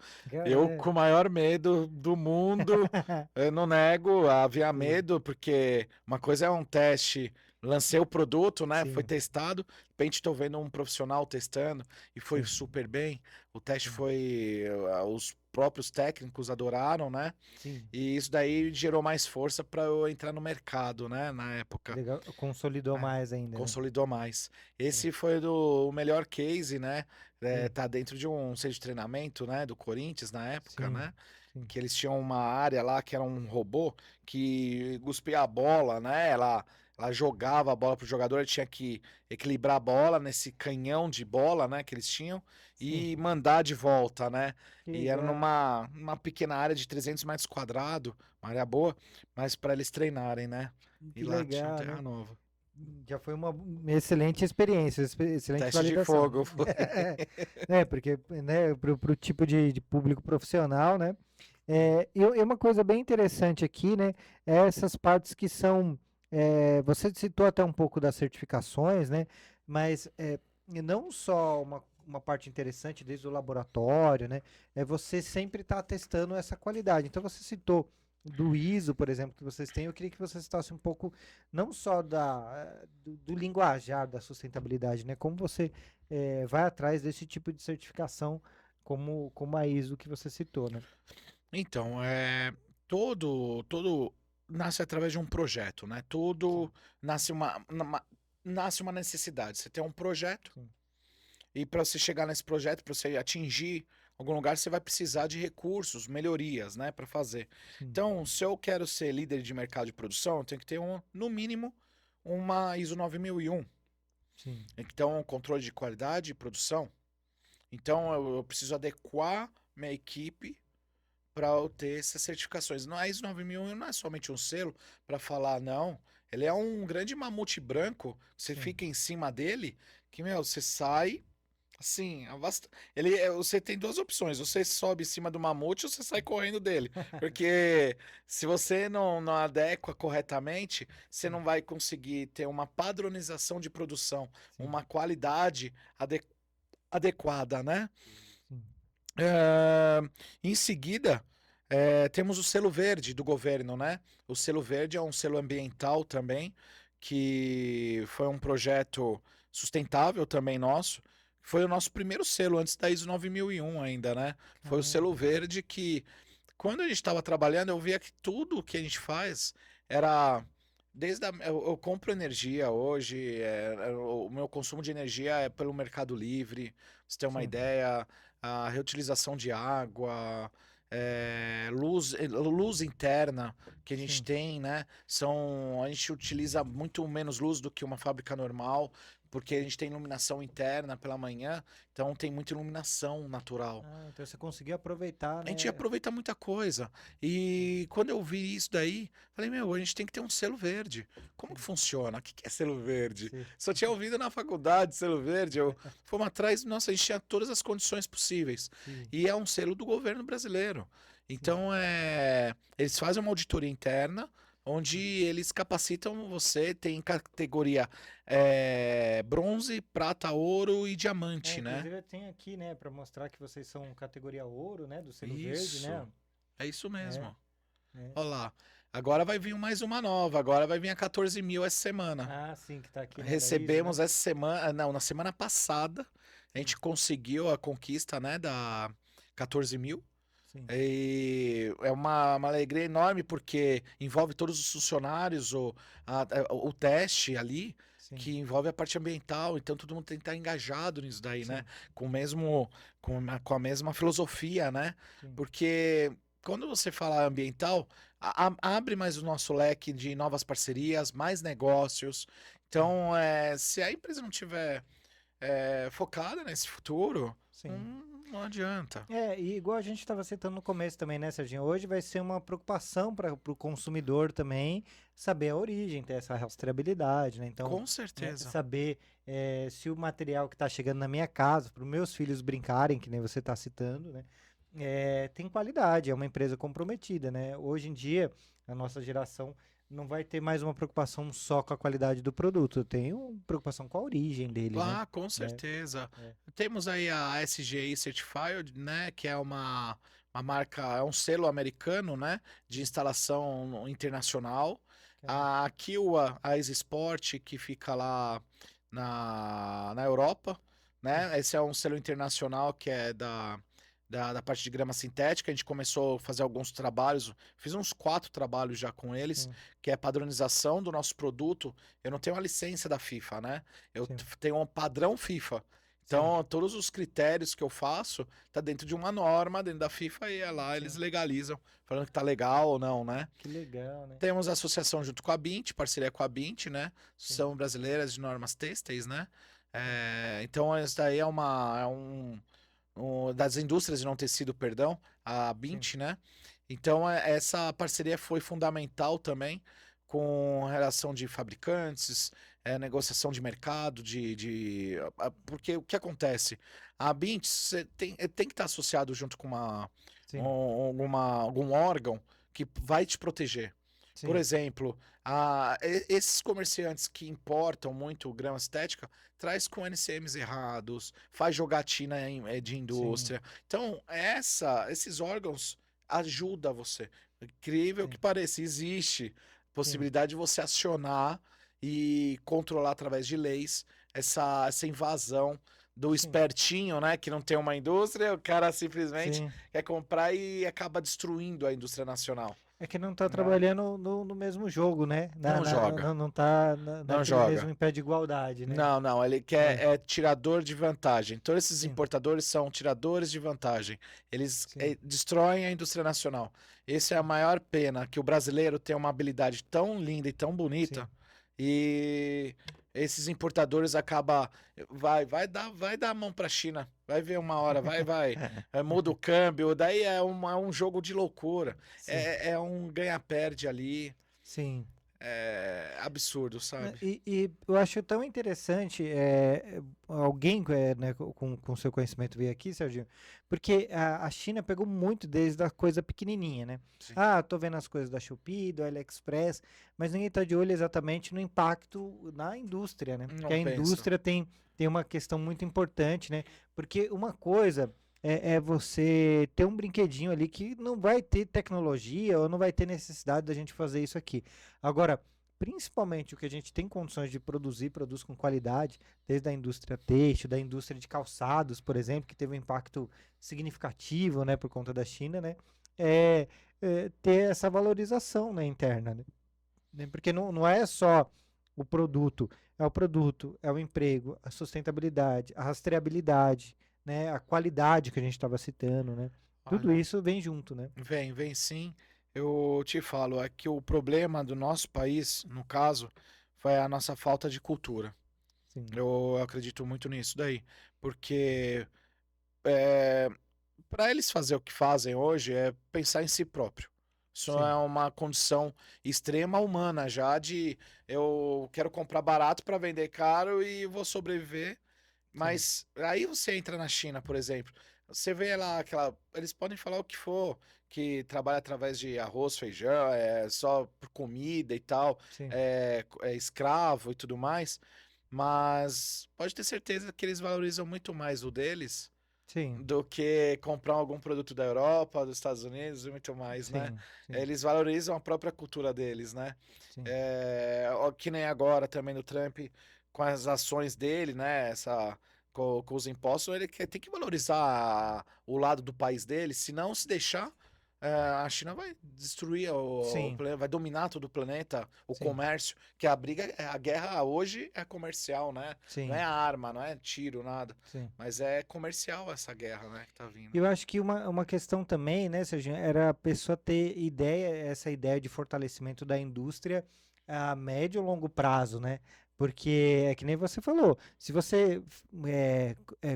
Eu, É. com o maior medo do mundo, eu não nego, havia Sim, medo, porque uma coisa é um teste, lancei o produto, né? Foi sim, testado, de repente estou vendo um profissional testando e foi sim, super bem. O teste sim, foi, os próprios técnicos adoraram, né? sim. E isso daí gerou mais força para eu entrar no mercado, né? Na época, Legal. Consolidou né? mais ainda, né? Consolidou mais. Sim, Esse foi o melhor case, né? sim, Tá dentro de um centro de treinamento, né? Do Corinthians na época, sim, né? sim, Que eles tinham uma área lá que era um robô que cuspia a bola, né? Ela jogava a bola pro jogador, ele tinha que equilibrar a bola nesse canhão de bola, né? Que eles tinham sim. e mandar de volta, né? Que E era legal. numa pequena área de 300 metros quadrados, uma área boa, mas para eles treinarem, né? E Que lá tinha um legal, né? Terra Nova. Já foi uma excelente experiência, excelente Teste de validação. fogo foi. Porque, né, pro tipo de público profissional, né? E uma coisa bem interessante aqui, né? É essas partes que são. Você citou até um pouco das certificações, né? Mas não só uma parte interessante desde o laboratório, né? É você sempre estar testando essa qualidade. Então você citou do ISO, por exemplo, que vocês têm. Eu queria que você citasse um pouco não só do linguajar da sustentabilidade, né? Como você vai atrás desse tipo de certificação, como a ISO que você citou, né? Então, todo nasce através de um projeto, né? Tudo nasce nasce uma necessidade. Você tem um projeto Sim. e para você chegar nesse projeto, para você atingir algum lugar, você vai precisar de recursos, melhorias, né, para fazer. Sim. Então, se eu quero ser líder de mercado de produção, eu tenho que ter no mínimo uma ISO 9001. Sim. Então, controle de qualidade e produção. Então, eu preciso adequar minha equipe para eu ter essas certificações. Não, a ISO 9001 não é somente um selo para falar, não. Ele é um grande mamute branco, você Sim. fica em cima dele, que, meu, você sai, assim, você tem duas opções, você sobe em cima do mamute ou você sai correndo dele. Porque se você não adequa corretamente, você Sim. não vai conseguir ter uma padronização de produção, Sim. uma qualidade adequada, né? Sim. Ah, em seguida, temos o selo verde do governo, né? O selo verde é um selo ambiental também, que foi um projeto sustentável também nosso. Foi o nosso primeiro selo antes da ISO 9001 ainda, né? Foi o selo Legal. verde que, quando a gente estava trabalhando, eu via que tudo que a gente faz era. Eu compro energia hoje, o meu consumo de energia é pelo Mercado Livre, pra você ter uma Sim. ideia, a reutilização de água, luz interna que a gente Sim. tem, né? A gente utiliza muito menos luz do que uma fábrica normal, porque a gente tem iluminação interna pela manhã, então tem muita iluminação natural. Ah, então você conseguiu aproveitar, A gente né? aproveita muita coisa. E quando eu vi isso daí, falei, meu, a gente tem que ter um selo verde. Como que Sim. funciona? O que que é selo verde? Sim. Só tinha ouvido na faculdade selo verde. Fomos atrás, nossa, a gente tinha todas as condições possíveis. Sim. E é um selo do governo brasileiro. Sim. Então, eles fazem uma auditoria interna, onde eles capacitam você, tem categoria bronze, prata, ouro e diamante, né? Inclusive eu tenho aqui, né, para mostrar que vocês são categoria ouro, né, do selo verde, Isso. né? É isso É, mesmo. é. Olha lá. Agora vai vir mais uma nova. Agora vai vir a 14 mil essa semana. Ah, sim, que tá aqui, né, da ISO, né? Recebemos essa semana. Não, na semana passada a Sim, gente conseguiu a conquista, né, da 14 mil. sim, E é uma alegria enorme porque envolve todos os funcionários, o teste ali, sim, que envolve a parte ambiental. Então todo mundo tem que estar engajado nisso daí, né? sim, Com o mesmo, com a mesma filosofia, né? sim, Porque quando você fala ambiental, abre mais o nosso leque de novas parcerias, mais negócios. sim, Então, se a empresa não tiver focada nesse futuro, sim. não adianta. E igual a gente estava citando no começo também, né, Serginho? Hoje vai ser uma preocupação para o consumidor também saber a origem, ter essa rastreabilidade, né? Então, Com né, certeza. saber se o material que está chegando na minha casa, para os meus filhos brincarem, que nem você está citando, né? Tem qualidade, é uma empresa comprometida, né? Hoje em dia, a nossa geração não vai ter mais uma preocupação só com a qualidade do produto, eu tenho preocupação com a origem dele, né? Ah, com É, certeza. é, Temos aí a SGI Certified, né, que é uma marca, é um selo americano, né, de sim, instalação internacional. que é uma- A Kiwa, a Easy Sport, que fica lá na Europa, sim, né, esse é um selo internacional que é da parte de grama sintética. A gente começou a fazer alguns trabalhos, fiz uns 4 trabalhos já com eles, sim, que é a padronização do nosso produto. Eu não tenho a licença da FIFA, né? Eu sim, tenho um padrão FIFA. sim. Então, todos os critérios que eu faço tá dentro de uma norma dentro da FIFA e é lá eles Sim. legalizam, falando que tá legal ou não, né? Que legal, né? Temos a associação junto com a BINT, parceria com a BINT, né? Sim, São brasileiras de normas têxteis, né? sim, Então, isso daí das indústrias de não tecido, perdão, a sim, BINT, né? Então, essa parceria foi fundamental também com relação de fabricantes, negociação de mercado, porque o que acontece? A BINT tem que estar associado junto com sim, algum órgão que vai te proteger. Por sim, exemplo, esses comerciantes que importam muito grama estética traz com NCMs errados, faz jogatina de sim, indústria. Então, esses órgãos ajudam você. Incrível que sim, pareça, existe sim, possibilidade de você acionar e controlar através de leis essa invasão do sim, espertinho, né? Que não tem uma indústria, o cara simplesmente sim. quer comprar e acaba destruindo a indústria nacional. É que não tá né? trabalhando no mesmo jogo, né? Não joga, Não tá não naquele mesmo joga. em pé de igualdade, né? Não, não, ele quer É, é tirador de vantagem. Todos esses sim, importadores são tiradores de vantagem. Eles sim, destroem a indústria nacional. Essa é a maior pena, que o brasileiro tem uma habilidade tão linda e tão bonita, sim. e esses importadores acabam, vai dar a mão para a China. Vai ver uma hora, muda o câmbio, daí é um jogo de loucura. Sim, É um ganha-perde ali, sim. é absurdo, sabe? E eu acho tão interessante alguém né, com seu conhecimento veio aqui, Serginho, porque a China pegou muito desde a coisa pequenininha, né? Sim. Ah, tô vendo as coisas da Shopee, do AliExpress, mas ninguém tá de olho exatamente no impacto na indústria, né? Porque Não a pensa. indústria tem uma questão muito importante, né? Porque uma coisa é você ter um brinquedinho ali que não vai ter tecnologia ou não vai ter necessidade da gente fazer isso aqui. Agora, principalmente o que a gente tem condições de produzir, produz com qualidade, desde a indústria têxtil, da indústria de calçados, por exemplo, que teve um impacto significativo, né, por conta da China, né, é, ter essa valorização, né, interna, né, porque não é só o produto, é o emprego, a sustentabilidade, a rastreabilidade, né, a qualidade que a gente estava citando, né, tudo Olha, isso vem junto, né, vem sim. Eu te falo, é que o problema do nosso país, no caso, foi a nossa falta de cultura. sim, Eu acredito muito nisso daí, porque é, para eles fazer o que fazem hoje é pensar em si próprio. Isso é sim, uma condição extrema humana já de eu quero comprar barato para vender caro e vou sobreviver. sim, Mas aí você entra na China, por exemplo, você vê lá aquela. Eles podem falar o que for, que trabalha através de arroz, feijão, é só por comida e tal, sim, é escravo e tudo mais. Mas pode ter certeza que eles valorizam muito mais o deles sim, do que comprar algum produto da Europa, dos Estados Unidos e muito mais, né? sim, sim, Eles valorizam a própria cultura deles, né? sim. Ó, que nem agora também do Trump, com as ações dele, né? Com os impostos, tem que valorizar o lado do país dele, senão se deixar, a China vai destruir o Sim, planeta, vai dominar todo o planeta, o sim, comércio, que a briga, a guerra hoje é comercial, né? Não é sim, arma, não é tiro, nada. sim. Mas é comercial essa guerra, né, que tá vindo. Eu acho que uma questão também, né, Serginho, era a pessoa ter essa ideia de fortalecimento da indústria a médio e longo prazo, né? Porque é que nem você falou, se você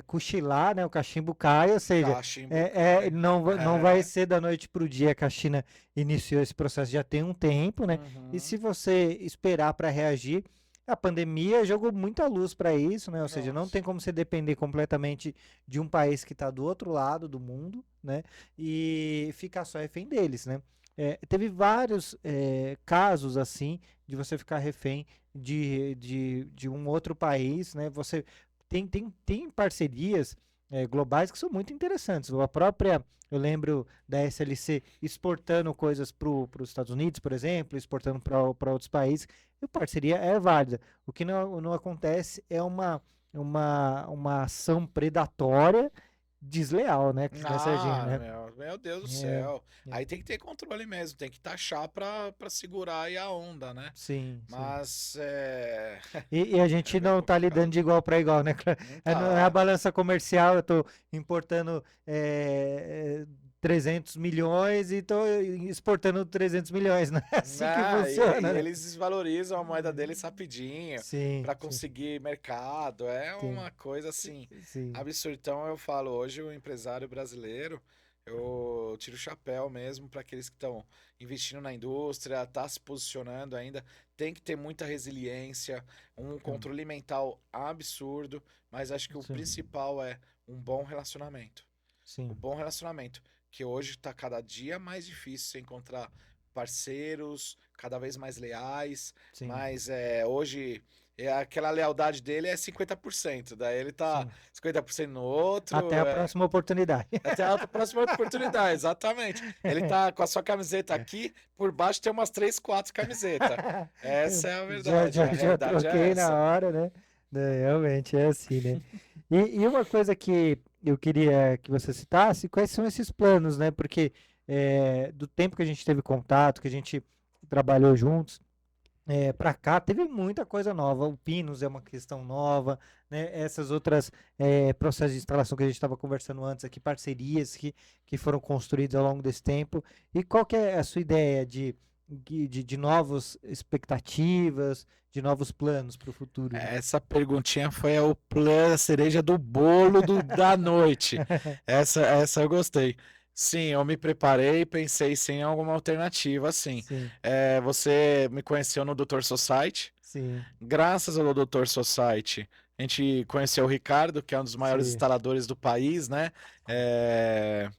cochilar, né, o cachimbo cai, ou seja, Cachimbo cai. não vai É. ser da noite para o dia que a China iniciou esse processo, já tem um tempo, né? E se Uhum. você esperar para reagir, a pandemia jogou muita luz para isso, né? Ou seja, não tem Nossa. como você depender completamente de um país que está do outro lado do mundo, né? E ficar só refém deles, né? Teve vários casos assim de você ficar refém de um outro país, né? Você tem parcerias globais que são muito interessantes. A própria, eu lembro da SLC exportando coisas para os Estados Unidos, por exemplo, exportando para outros países, e a parceria é válida. O que não acontece é uma ação predatória desleal, né, Serginho, Ah, né? meu Deus do É, céu. é, Aí tem que ter controle mesmo, tem que taxar pra segurar aí a onda, né? sim, sim. Mas é, E a é gente bem não tá lidando complicado. de igual para igual, né? Não Não é a tá. balança comercial, eu tô importando 300 milhões e tô exportando 300 milhões, não é assim que Ah, e funciona, né? eles desvalorizam a moeda deles rapidinho Sim, para sim, conseguir mercado. É sim, uma coisa assim sim, absurda. Então eu falo, hoje o empresário brasileiro, eu tiro o chapéu mesmo para aqueles que estão investindo na indústria, tá se posicionando ainda, tem que ter muita resiliência, um sim, controle mental absurdo, mas acho que o sim, principal é um bom relacionamento. O sim, bom relacionamento, que hoje está cada dia mais difícil você encontrar parceiros cada vez mais leais, sim, mas hoje aquela lealdade dele é 50%, daí ele tá sim. 50% no Até outro, a próxima oportunidade. até a próxima oportunidade, exatamente. Ele tá com a sua camiseta aqui, por baixo tem umas 3, 4 camisetas. Essa é a verdade, a Já realidade é troquei na essa. hora, né? Realmente é assim, né? E uma coisa que eu queria que você citasse, quais são esses planos, né? Porque do tempo que a gente teve contato, que a gente trabalhou juntos, para cá teve muita coisa nova. O Pinos é uma questão nova, né? Essas outras processos de instalação que a gente estava conversando antes aqui, parcerias que foram construídas ao longo desse tempo. E qual que é a sua ideia de novas expectativas, de novos planos para o futuro, né? Essa perguntinha foi o plano, a cereja do bolo da noite. Essa eu gostei. Sim, eu me preparei, pensei sim em alguma alternativa, sim. Sim, Você me conheceu no Doutor Society. sim, Graças ao Doutor Society, a gente conheceu o Ricardo, que é um dos maiores sim. instaladores do país, né? É,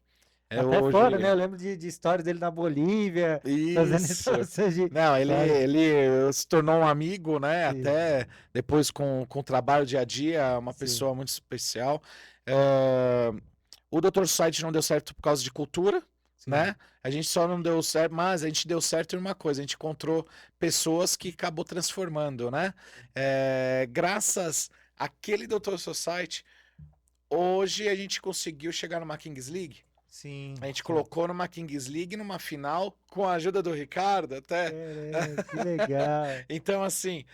Até fora, né? hoje. Eu lembro de histórias dele na Bolívia, fazendo Isso. instalações de. Não, Várias. ele se tornou um amigo, né? Sim, Até depois com o trabalho dia a dia, uma sim, pessoa muito especial. É, o Dr. Site não deu certo por causa de cultura, sim, né? A gente só não deu certo, mas a gente deu certo em uma coisa, a gente encontrou pessoas que acabou transformando, né? Graças àquele Dr. Society, hoje a gente conseguiu chegar numa Kings League. A sim, gente sim. colocou numa Kings League, numa final, com a ajuda do Ricardo, até. Caramba, que legal. Então, assim,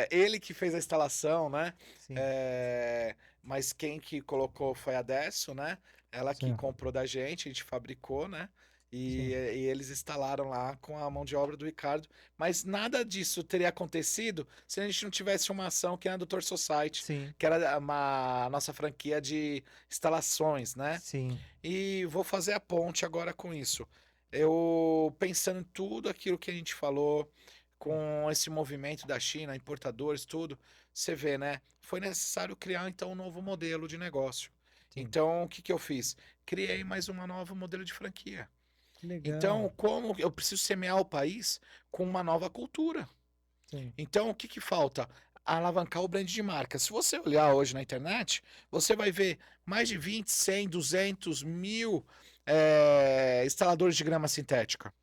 ele que fez a instalação, né? Sim, É, mas quem que colocou foi a Desso, né? Ela que sim, comprou da gente, a gente fabricou, né? E, sim, e eles instalaram lá com a mão de obra do Ricardo. Mas nada disso teria acontecido se a gente não tivesse uma ação que era a Doutor Society, sim, que era a nossa franquia de instalações, né? sim, E vou fazer a ponte agora com isso. Eu pensando em tudo aquilo que a gente falou, com esse movimento da China, importadores, tudo, você vê, né? Foi necessário criar então um novo modelo de negócio. sim. Então, o que que eu fiz? Criei mais uma nova modelo de franquia. Que legal. Então, como eu preciso semear o país com uma nova cultura? Sim, Então, o que que falta? Alavancar o brand de marca. Se você olhar hoje na internet, você vai ver mais de 20, 100, 200 mil instaladores de grama sintética.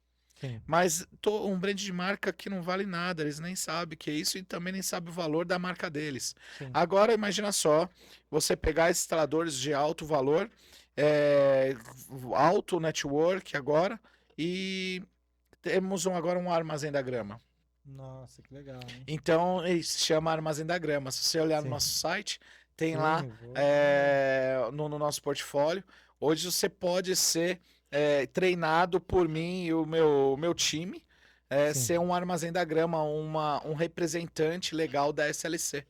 sim, Mas um brand de marca que não vale nada, eles nem sabem o que é isso e também nem sabem o valor da marca deles. sim. Agora, imagina só, você pegar esses instaladores de alto valor, é, alto network agora, e temos agora um armazém da grama. Nossa, que legal, hein? Então, ele se chama Armazém da Grama. Se você olhar no Sim, nosso site, tem lá sim, vou dar uma olhada. no nosso portfólio. Hoje você pode ser treinado por mim e o meu time, Sim, ser um Armazém da Grama, um representante legal da SLC.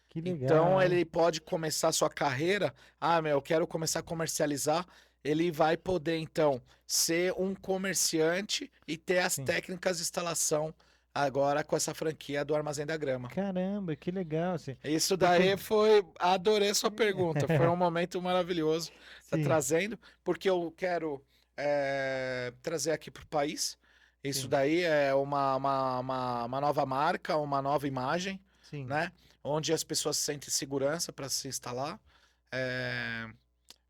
que Então, legal, hein? ele pode começar sua carreira. Ah, meu, eu quero começar a comercializar. Ele vai poder, então, ser um comerciante e ter as Sim. técnicas de instalação agora com essa franquia do Armazém da Grama. Caramba, que legal, assim. Isso Porque. daí foi. Adorei sua pergunta. Foi um momento maravilhoso tá Sim, trazendo, porque eu quero trazer aqui para o país. Isso sim, daí é uma nova marca, uma nova imagem, sim, né? Onde as pessoas sentem segurança para se instalar,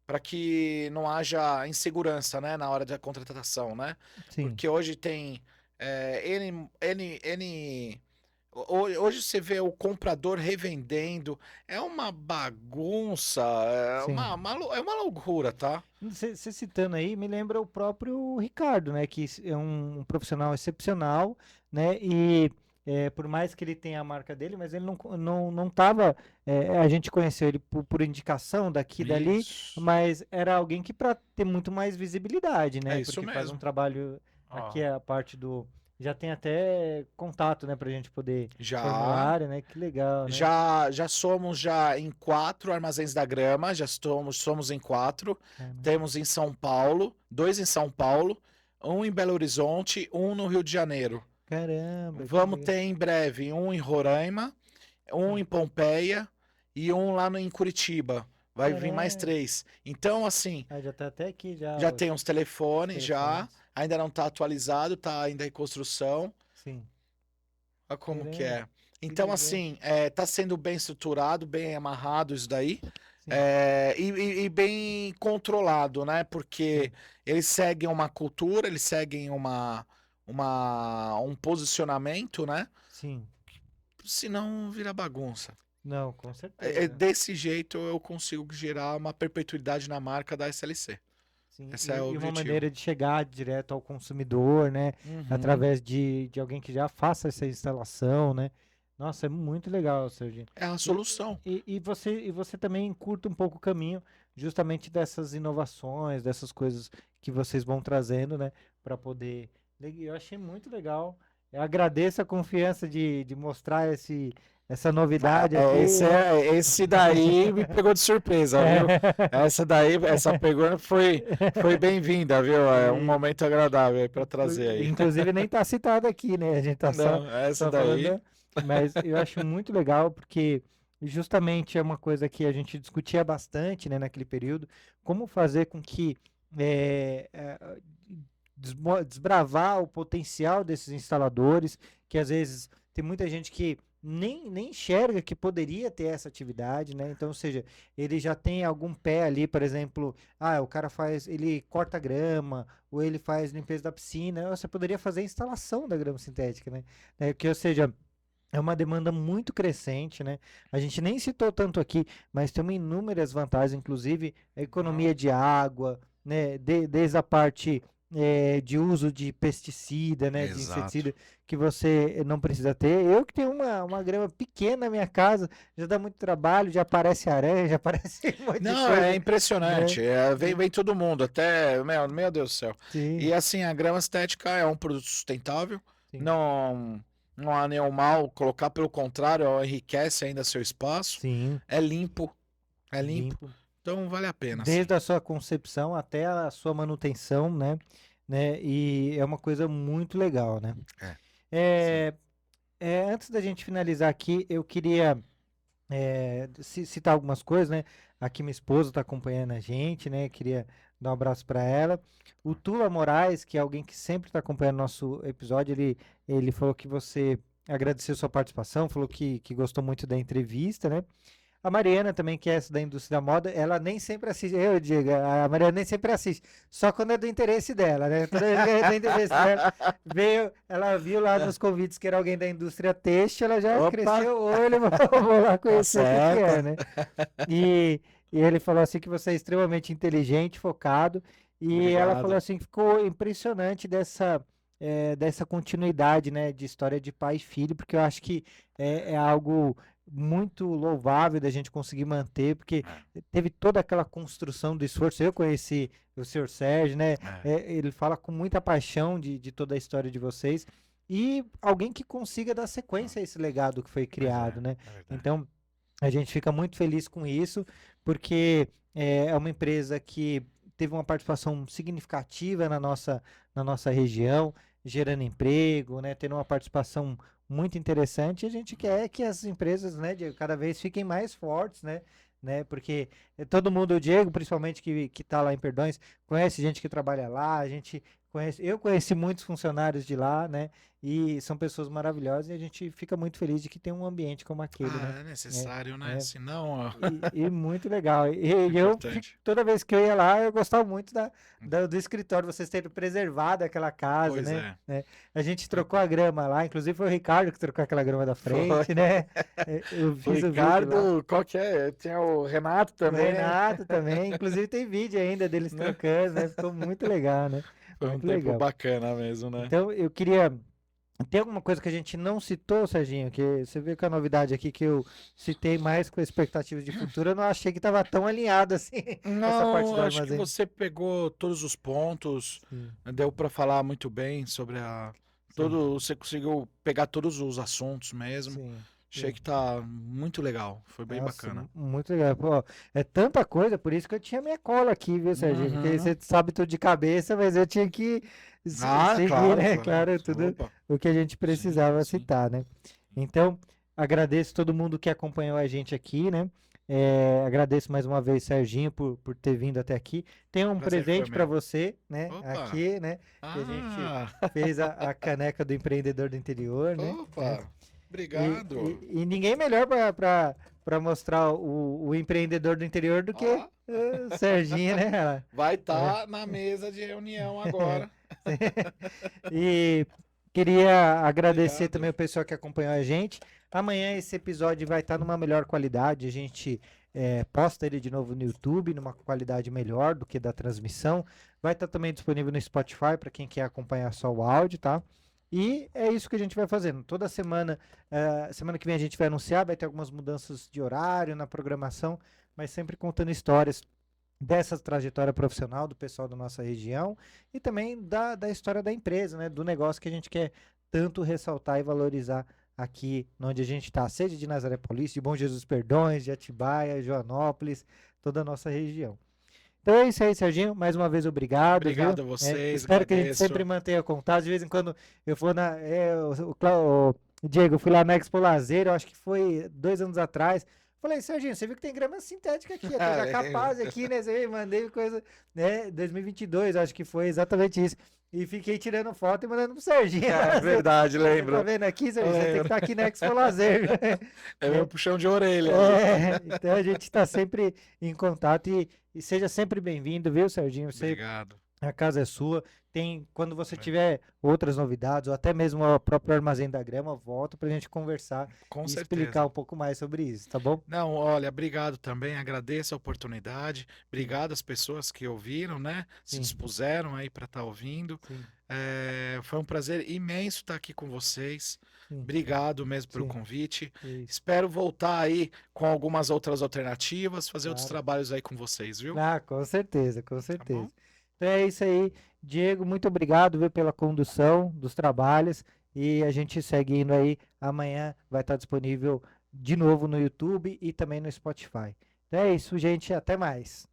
para que não haja insegurança, né, na hora da contratação, né? sim, Porque hoje tem hoje você vê o comprador revendendo, é uma bagunça, sim. é uma loucura, tá? Você citando aí, me lembra o próprio Ricardo, né? Que é um profissional excepcional, né? E por mais que ele tenha a marca dele, mas ele não tava. A gente conheceu ele por indicação daqui e dali, Isso. mas era alguém que para ter muito mais visibilidade, É né? isso Porque faz um mesmo. trabalho. Aqui Ó, é a parte do. Já tem até contato, né? Pra gente poder. já, Formulário, né? Que legal, né? já somos já em 4 armazéns da grama, somos em 4. Caramba. Temos em São Paulo, 2 em São Paulo, um em Belo Horizonte, um no Rio de Janeiro. Caramba, que Vamos legal. ter em breve um em Roraima, um Sim. em Pompeia e um lá em Curitiba. Vai vir mais Caramba. 3. Então, assim, Ah, já tá até aqui já já tem uns os telefones, já. telefones. Ainda não está atualizado, está ainda em construção. Sim. Olha como que Caramba, é. que Então, legal. assim, tá sendo bem estruturado, bem amarrado isso daí. Sim, E bem controlado, né? Porque sim, eles seguem uma cultura, eles seguem um posicionamento, né? sim. Senão vira bagunça. Não, com certeza. Desse jeito eu consigo gerar uma perpetuidade na marca da SLC. sim. Esse é o E uma objetivo. maneira de chegar direto ao consumidor, né? Uhum. Através de alguém que já faça essa instalação, né? Nossa, é muito legal, Serginho. É a E, solução. e você também curta um pouco o caminho justamente dessas inovações, dessas coisas que vocês vão trazendo, né? Para poder. Eu achei muito legal. Eu agradeço a confiança de mostrar essa novidade aqui, né? Esse daí me pegou de surpresa, viu? Essa pergunta foi bem-vinda, viu? É um E, momento agradável aí para trazer aí. inclusive nem está citado aqui, né? A gente tá só, Não, essa só falando, daí. mas eu acho muito legal porque justamente é uma coisa que a gente discutia bastante, né, naquele período, como fazer com que é, é, desbravar o potencial desses instaladores, que às vezes tem muita gente que nem enxerga que poderia ter essa atividade, né? Então, ou seja, ele já tem algum pé ali, por exemplo, o cara ele corta grama, ou ele faz limpeza da piscina, você poderia fazer a instalação da grama sintética, né? Que, ou seja, é uma demanda muito crescente, né? A gente nem citou tanto aqui, mas tem inúmeras vantagens, inclusive a Não, economia de água, né? Desde a parte de uso de pesticida, né? De exato. inseticida, que você não precisa ter. Eu que tenho uma grama pequena na minha casa, já dá muito trabalho, já aparece aranha, já aparece um monte de Não, é coisa, né? impressionante. Vem todo mundo, até. Meu Deus do céu. Sim, E assim, a grama estética é um produto sustentável. sim, Não há nenhum mal colocar, pelo contrário, enriquece ainda seu espaço. sim, É limpo, é limpo. limpo. Então vale a pena, sim. Desde a sua concepção até a sua manutenção, né? E é uma coisa muito legal, né? É, sim. É, antes da gente finalizar aqui, eu queria citar algumas coisas, né? Aqui minha esposa está acompanhando a gente, né? Queria dar um abraço para ela. O Tula Moraes, que é alguém que sempre está acompanhando nosso episódio, ele falou que você agradeceu sua participação, falou que gostou muito da entrevista, né? A Mariana também, que é essa da indústria da moda, ela nem sempre assiste. Eu digo, a Mariana nem sempre assiste. Só quando é do interesse dela, né? Toda vez que é do interesse dela, ela viu lá nos convites que era alguém da indústria têxtil, ela já Opa, cresceu o olho, vou lá tá conhecer o que é, certo. né? E, e ele falou assim que você é extremamente inteligente, focado. E ela falou Obrigado. assim que ficou impressionante dessa continuidade, né? De história de pai e filho, porque eu acho que é algo muito louvável da gente conseguir manter, porque É, teve toda aquela construção do esforço. Eu conheci o senhor Sérgio, né? é, Ele fala com muita paixão de toda a história de vocês. E alguém que consiga dar sequência a esse legado que foi mas criado, né? é verdade. Então, a gente fica muito feliz com isso, porque é uma empresa que teve uma participação significativa na nossa região, gerando emprego, né, tendo uma participação muito interessante. E a gente quer que as empresas, né, cada vez fiquem mais fortes, né, porque todo mundo, o Diego, principalmente que está lá em Perdões, conhece gente que trabalha lá, a gente eu conheci muitos funcionários de lá, né, e são pessoas maravilhosas e a gente fica muito feliz de que tem um ambiente como aquele, né? É É, necessário, né? é, Senão, ó, e muito legal. é E importante. toda vez que eu ia lá, eu gostava muito do escritório, vocês terem preservado aquela casa, Pois né? é. A gente trocou a grama lá, inclusive foi o Ricardo que trocou aquela grama da Foi. frente, né? Eu O fiz o vídeo lá. Ricardo, qual que é? Tem o Renato O também. Renato também, inclusive tem vídeo ainda deles Né? trocando, né? Ficou muito legal, né? Foi um Muito tempo legal. bacana mesmo, né? Então, eu queria. Tem alguma coisa que a gente não citou, Serginho? Que você vê que a novidade aqui que eu citei mais com expectativas de futuro, eu não achei que estava tão alinhado assim, essa parte Não, do acho que armazém. você pegou todos os pontos, Sim, deu para falar muito bem sobre sim, você conseguiu pegar todos os assuntos mesmo. sim, Achei sim. que tá muito legal, foi bem Nossa, bacana. muito legal. Pô, é tanta coisa, por isso que eu tinha minha cola aqui, viu, Serginho? Porque Uhum. você sabe tudo de cabeça, mas eu tinha que Ah, seguir, claro, né? claro. Claro, tudo Opa, o que a gente sim, precisava sim. citar, né? Então, agradeço todo mundo que acompanhou a gente aqui, né? Agradeço mais uma vez, Serginho, por ter vindo até aqui. Tem um Prazer foi presente para meu. você, né? Opa, Aqui, né? Que a gente ah, fez a caneca do empreendedor do interior, né? opa, E, obrigado. e ninguém melhor para mostrar o empreendedor do interior do que Ó, o Serginho, né? vai É. estar na mesa de reunião agora. E queria agradecer também Obrigado. o pessoal que acompanhou a gente. Amanhã esse episódio vai estar numa melhor qualidade. A gente posta ele de novo no YouTube, numa qualidade melhor do que da transmissão. Vai estar também disponível no Spotify para quem quer acompanhar só o áudio, tá? E é isso que a gente vai fazendo. Toda semana, semana que vem a gente vai anunciar, vai ter algumas mudanças de horário na programação, mas sempre contando histórias dessa trajetória profissional do pessoal da nossa região e também da história da empresa, né? Do negócio que a gente quer tanto ressaltar e valorizar aqui onde a gente está, seja de Nazaré Paulista, de Bom Jesus dos Perdões, de Atibaia, Joanópolis, toda a nossa região. Então é isso aí, Serginho. Mais uma vez, obrigado, viu? Obrigado a vocês, Espero que a gente agradeço. sempre mantenha contato. De vez em quando eu for o Diego, eu fui lá na Expo Lazer, eu acho que foi 2 anos atrás. Falei, Serginho, você viu que tem grama sintética aqui, até da Capaz aqui, né? Você mandei coisa, né? 2022, acho que foi exatamente isso. E fiquei tirando foto e mandando pro Serginho. É verdade, Tá lembro. vendo aqui, Serginho? Você tem que Lembro. estar aqui na Expo Lazer. É meu puxão de orelha. Então a gente está sempre em contato e seja sempre bem-vindo, viu, Serginho? Obrigado. A casa é sua. Quando você tiver outras novidades, ou até mesmo o próprio Armazém da Grama, volta para a gente conversar Com e certeza. explicar um pouco mais sobre isso, tá bom? Não, olha, obrigado também, agradeço a oportunidade, obrigado às pessoas que ouviram, né? Se Sim. dispuseram aí para estar ouvindo. Sim, Foi um prazer imenso estar aqui com vocês. sim, Obrigado mesmo pelo Sim. convite. isso. Espero voltar aí com algumas outras alternativas, fazer outros Claro. trabalhos aí com vocês, viu? Ah, com certeza, com Tá certeza. bom? Então é isso aí, Diego, muito obrigado, viu, pela condução dos trabalhos e a gente segue indo aí. Amanhã vai estar disponível de novo no YouTube e também no Spotify. Então é isso, gente, até mais.